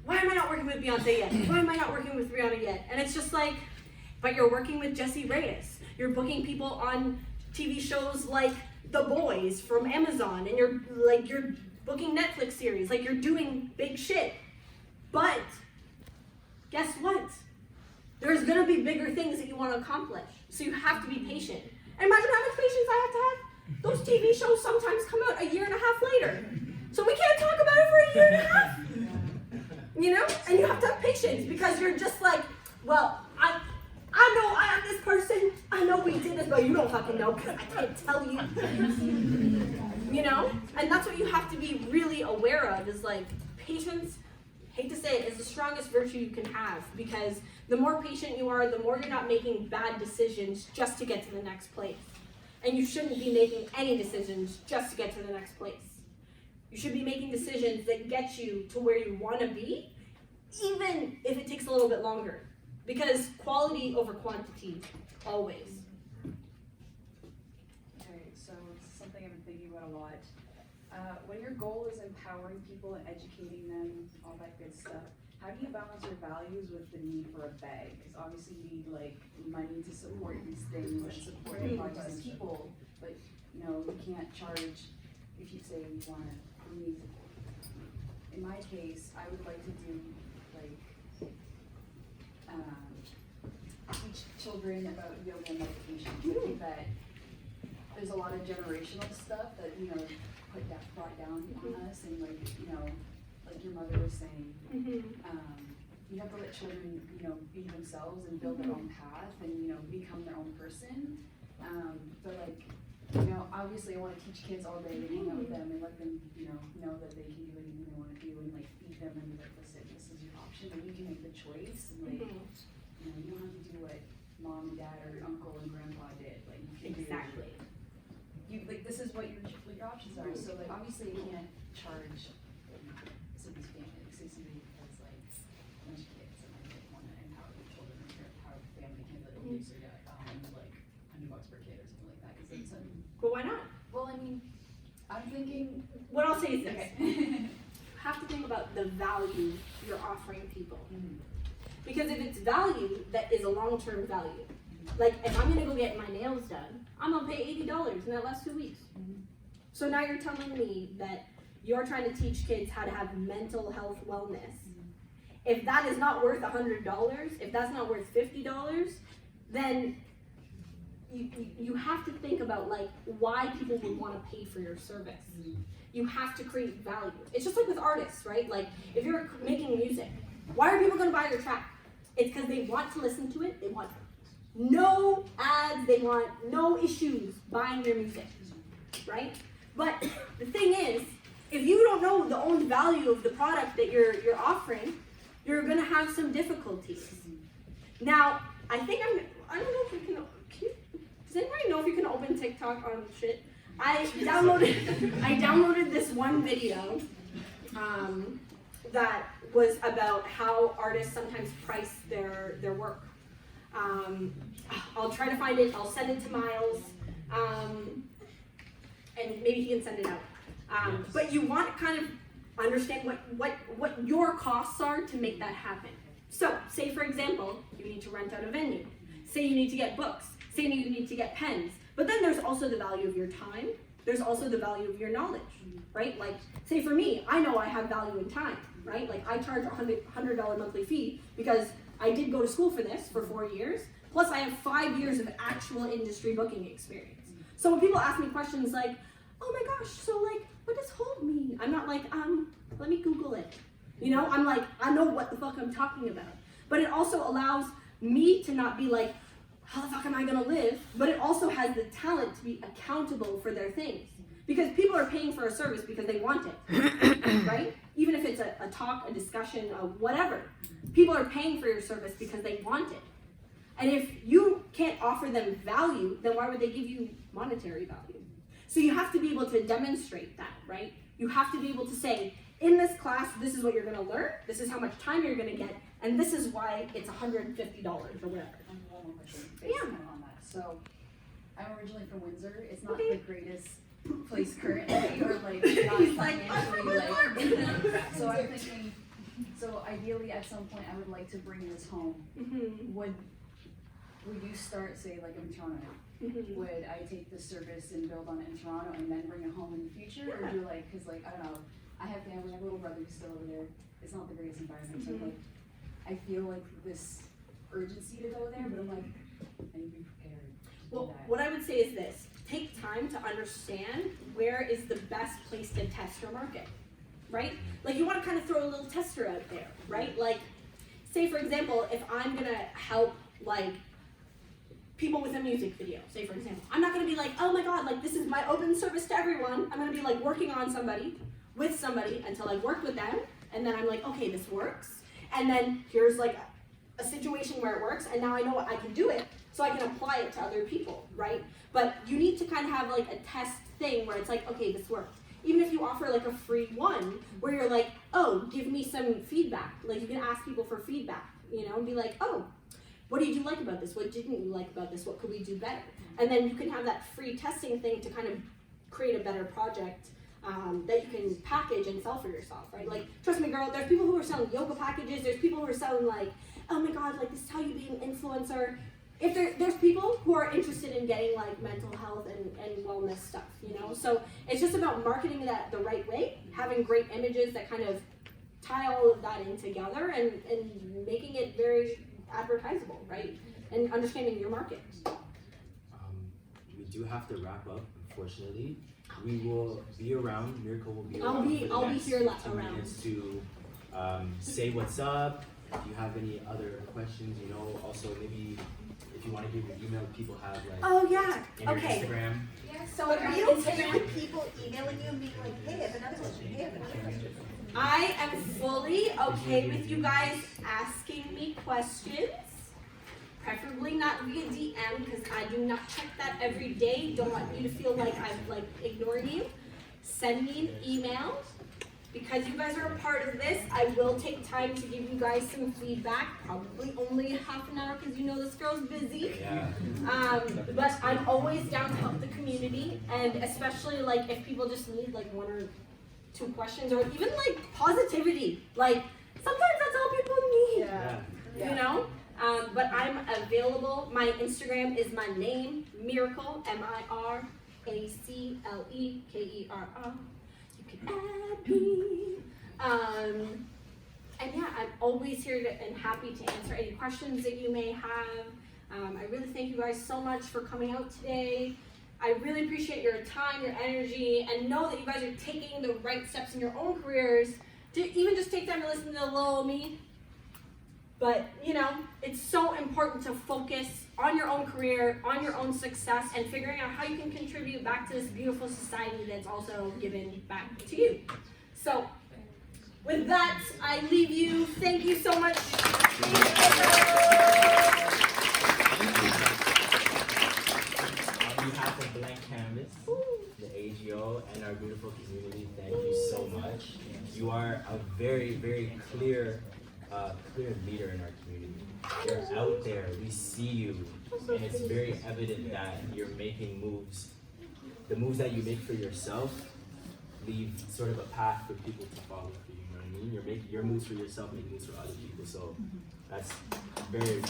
why am I not working with Beyonce yet? Why am I not working with Rihanna yet? And it's just like, but you're working with Jessie Reyes. You're booking people on TV shows like The Boys from Amazon, and you're booking Netflix series, like you're doing big shit. But guess what? There's gonna be bigger things that you want to accomplish. So you have to be patient. And imagine how much patience I have to have. Those TV shows sometimes come out a year and a half later. So we can't talk about it for a year and a half. You know? And you have to have patience, because you're just like, well, I know I am this person. I know we did this, but you don't fucking know, because I can't tell you. You know? And that's what you have to be really aware of, is like, patience, hate to say it, is the strongest virtue you can have, because the more patient you are, the more you're not making bad decisions just to get to the next place. And you shouldn't be making any decisions just to get to the next place. You should be making decisions that get you to where you want to be, even if it takes a little bit longer. Because quality over quantity, always. Okay, so this is something I've been thinking about a lot. When your goal is empowering people and educating them, all that good stuff, how do you balance your values with the need for a bag? Because obviously you need like money to support these things and support the projects and people, but you know, you can't charge if you say you want to music. In my case, I would like to do like teach children about yoga and meditation. I think that there's a lot of generational stuff that, you know, brought down on us, and like, you know, like your mother was saying, you have to let children, you know, be themselves and build their own path and, you know, become their own person. But like, you know, obviously I want to teach kids all day and hang out with them and let them, you know that they can do anything they want to do, and like feed them and be like, listen, this is your option, and you can make the choice. And like, you know, you don't have to do what mom and dad or uncle and grandpa did. Like, you can Exactly. You like, this is what your options are. So like, obviously you can't charge somebody's family, say somebody has like a bunch of kids and they want to empower their children or empower the family, can't let them do so yeah, like $100 per kid or something like that. Cause it's But why not? well, I mean, I'm thinking. What I'll say is this. Okay. You have to think about the value you're offering people. Because if it's value that is a long-term value, like if I'm gonna go get my nails done, I'm gonna pay $80 and that lasts 2 weeks. So now you're telling me that you're trying to teach kids how to have mental health wellness. If that is not worth $100, if that's not worth $50, then you have to think about like why people would want to pay for your service. You have to create value. It's just like with artists, right? Like if you're making music, why are people going to buy your track? It's because they want to listen to it. They want no ads. They want no issues buying your music, right? But the thing is, if you don't know the own value of the product that you're offering, you're going to have some difficulties. Now, I don't know if we can does anybody know if you can open TikTok on shit? I downloaded this one video that was about how artists sometimes price their work. I'll try to find it. I'll send it to Miles, and maybe he can send it out. But you want to kind of understand what your costs are to make that happen. So, say for example, you need to rent out a venue. say you need to get books, say you need to get pens. But then there's also the value of your time. There's also the value of your knowledge, right? Like, say for me, I know I have value in time, right? Like, I charge a $100 monthly fee because I did go to school for this for 4 years, plus I have 5 years of actual industry booking experience. So when people ask me questions like, oh my gosh, so like, what does hold mean? I'm not like, let me Google it. You know, I'm like, I know what the fuck I'm talking about. But it also allows me to not be like, how the fuck am I gonna live? But it also has the talent to be accountable for their things. Because people are paying for a service because they want it, right? Even if it's a talk, a discussion, whatever. People are paying for your service because they want it. And if you can't offer them value, then why would they give you monetary value? So you have to be able to demonstrate that, right? You have to be able to say, in this class, this is what you're gonna learn, this is how much time you're gonna get, and this is why it's $150 or whatever. One more question. Yeah. On that. So, I'm originally from Windsor. It's not the greatest place currently, or like not financially like. So I'm thinking. So ideally, at some point, I would like to bring this home. Mm-hmm. Would you start, say, like in Toronto? Mm-hmm. Would I take this service and build on it in Toronto and then bring it home in the future, or do like, because like I don't know, I have family, I have a little brother who's still over there. It's not the greatest environment, so like I feel like this urgency to go there, but I'm like, I need to be prepared. Well, what I would say is this: take time to understand where is the best place to test your market, right? Like you want to kind of throw a little tester out there, right? Like, say for example, if I'm gonna help like people with a music video, say for example, I'm not gonna be like, oh my god, like this is my open service to everyone. I'm gonna be like working on somebody, with somebody until I work with them, and then I'm like, okay, this works, and then here's like a situation where it works, and now I know I can do it, so I can apply it to other people, right? But you need to kind of have like a test thing where it's like, okay, this worked. Even if you offer like a free one, where you're like, oh, give me some feedback. Like you can ask people for feedback, you know, and be like, oh, what did you like about this? What didn't you like about this? What could we do better? And then you can have that free testing thing to kind of create a better project that you can package and sell for yourself, right? Like, trust me, girl, there's people who are selling yoga packages. There's people who are selling like, oh my god, like this is how you be an influencer. If there's people who are interested in getting like mental health and wellness stuff, you know? So it's just about marketing that the right way, having great images that kind of tie all of that in together and making it very advertisable, right? And understanding your market. We do have to wrap up, unfortunately. We will be around, Miracle will be I'll around. be here 2 minutes to say what's up. If you have any other questions, you know, also maybe if you want to give your email, people have like oh yeah, in your okay. Instagram. Yeah, so But are my you okay Instagram, with people emailing you and being like, hey, I have another question, hey, I have another question? I am fully okay with you guys asking me questions. Preferably not via DM because I do not check that every day. Don't want you to feel like I've like ignored you. Send me an email. Because you guys are a part of this, I will take time to give you guys some feedback. Probably only half an hour because you know this girl's busy. Yeah. But I'm always down to help the community, and especially like if people just need like 1 or 2 questions, or even like positivity. Like sometimes that's all people need. Yeah. You know. But I'm available. My Instagram is my name, Miracle, MIRACLEKERR. You can add me. And yeah, I'm always here and happy to answer any questions that you may have. I really thank you guys so much for coming out today. I really appreciate your time, your energy, and know that you guys are taking the right steps in your own careers to even just take time to listen to little me. But, you know, it's so important to focus on your own career, on your own success, and figuring out how you can contribute back to this beautiful society that's also given back to you. So, with that, I leave you. Thank you so much. On behalf of Blank Canvas, the AGO, and our beautiful community, thank you so much. You are a very, very clear leader in our community. You're out there, we see you, and it's very evident that you're making moves. The moves that you make for yourself leave sort of a path for people to follow for you, know what I mean? You're making your moves for yourself, making moves for other people, so that's very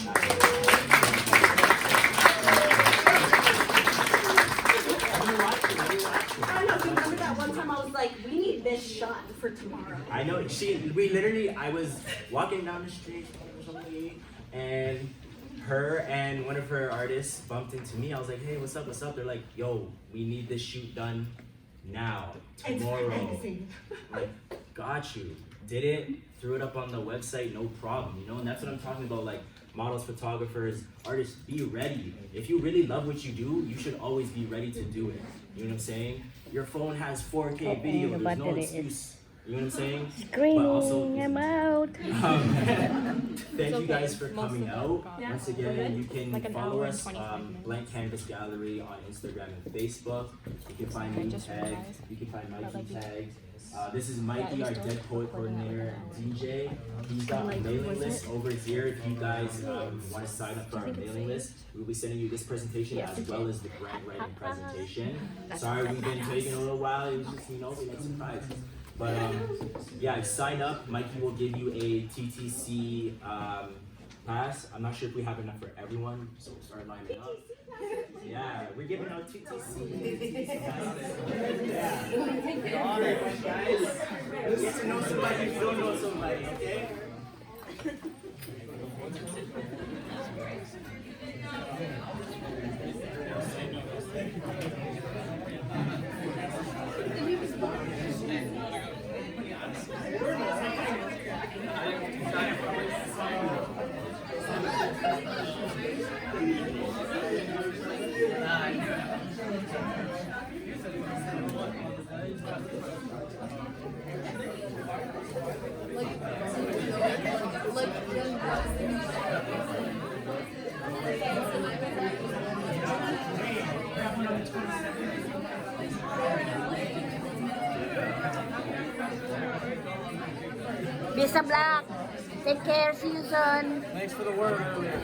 that one time I was like, we need this shot for tomorrow. I know, I was walking down the street, and her and one of her artists bumped into me. I was like, hey, what's up, what's up? They're like, yo, we need this shoot done now, tomorrow. Like, got you. Did it, threw it up on the website, no problem, you know? And that's what I'm talking about, like, models, photographers, artists, be ready. If you really love what you do, you should always be ready to do it. You know what I'm saying? Your phone has 4K video, there's no excuse. You know what I'm saying? Screaming, but also, I'm out. Thank you guys for coming out. Yeah. Once again, you can Like an follow hour and us 25 minutes. Blank Canvas Gallery on Instagram and Facebook. You can find me just tagged. realized You can find Mikey like you- tagged. This is Mikey, Yeah, our just Dead Poet Coordinator, DJ. He's got a mailing list over here. If you guys want to sign up for our mailing list, we'll be sending you this presentation as well as the grant writing presentation. Sorry, we've been taking a little while. It was just, we like surprises. But yeah, sign up. Mikey will give you a TTC pass. I'm not sure if we have enough for everyone, so we'll start lining up. Yeah, we're giving out TTC. Yeah. All right, guys. Get to know somebody if you don't know somebody, okay? Bisa Black. Take care. See you soon. Thanks for the word earlier.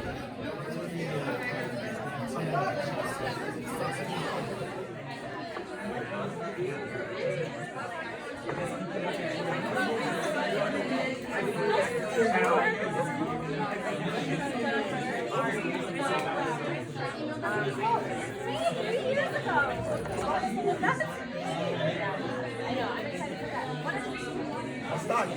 Sorry.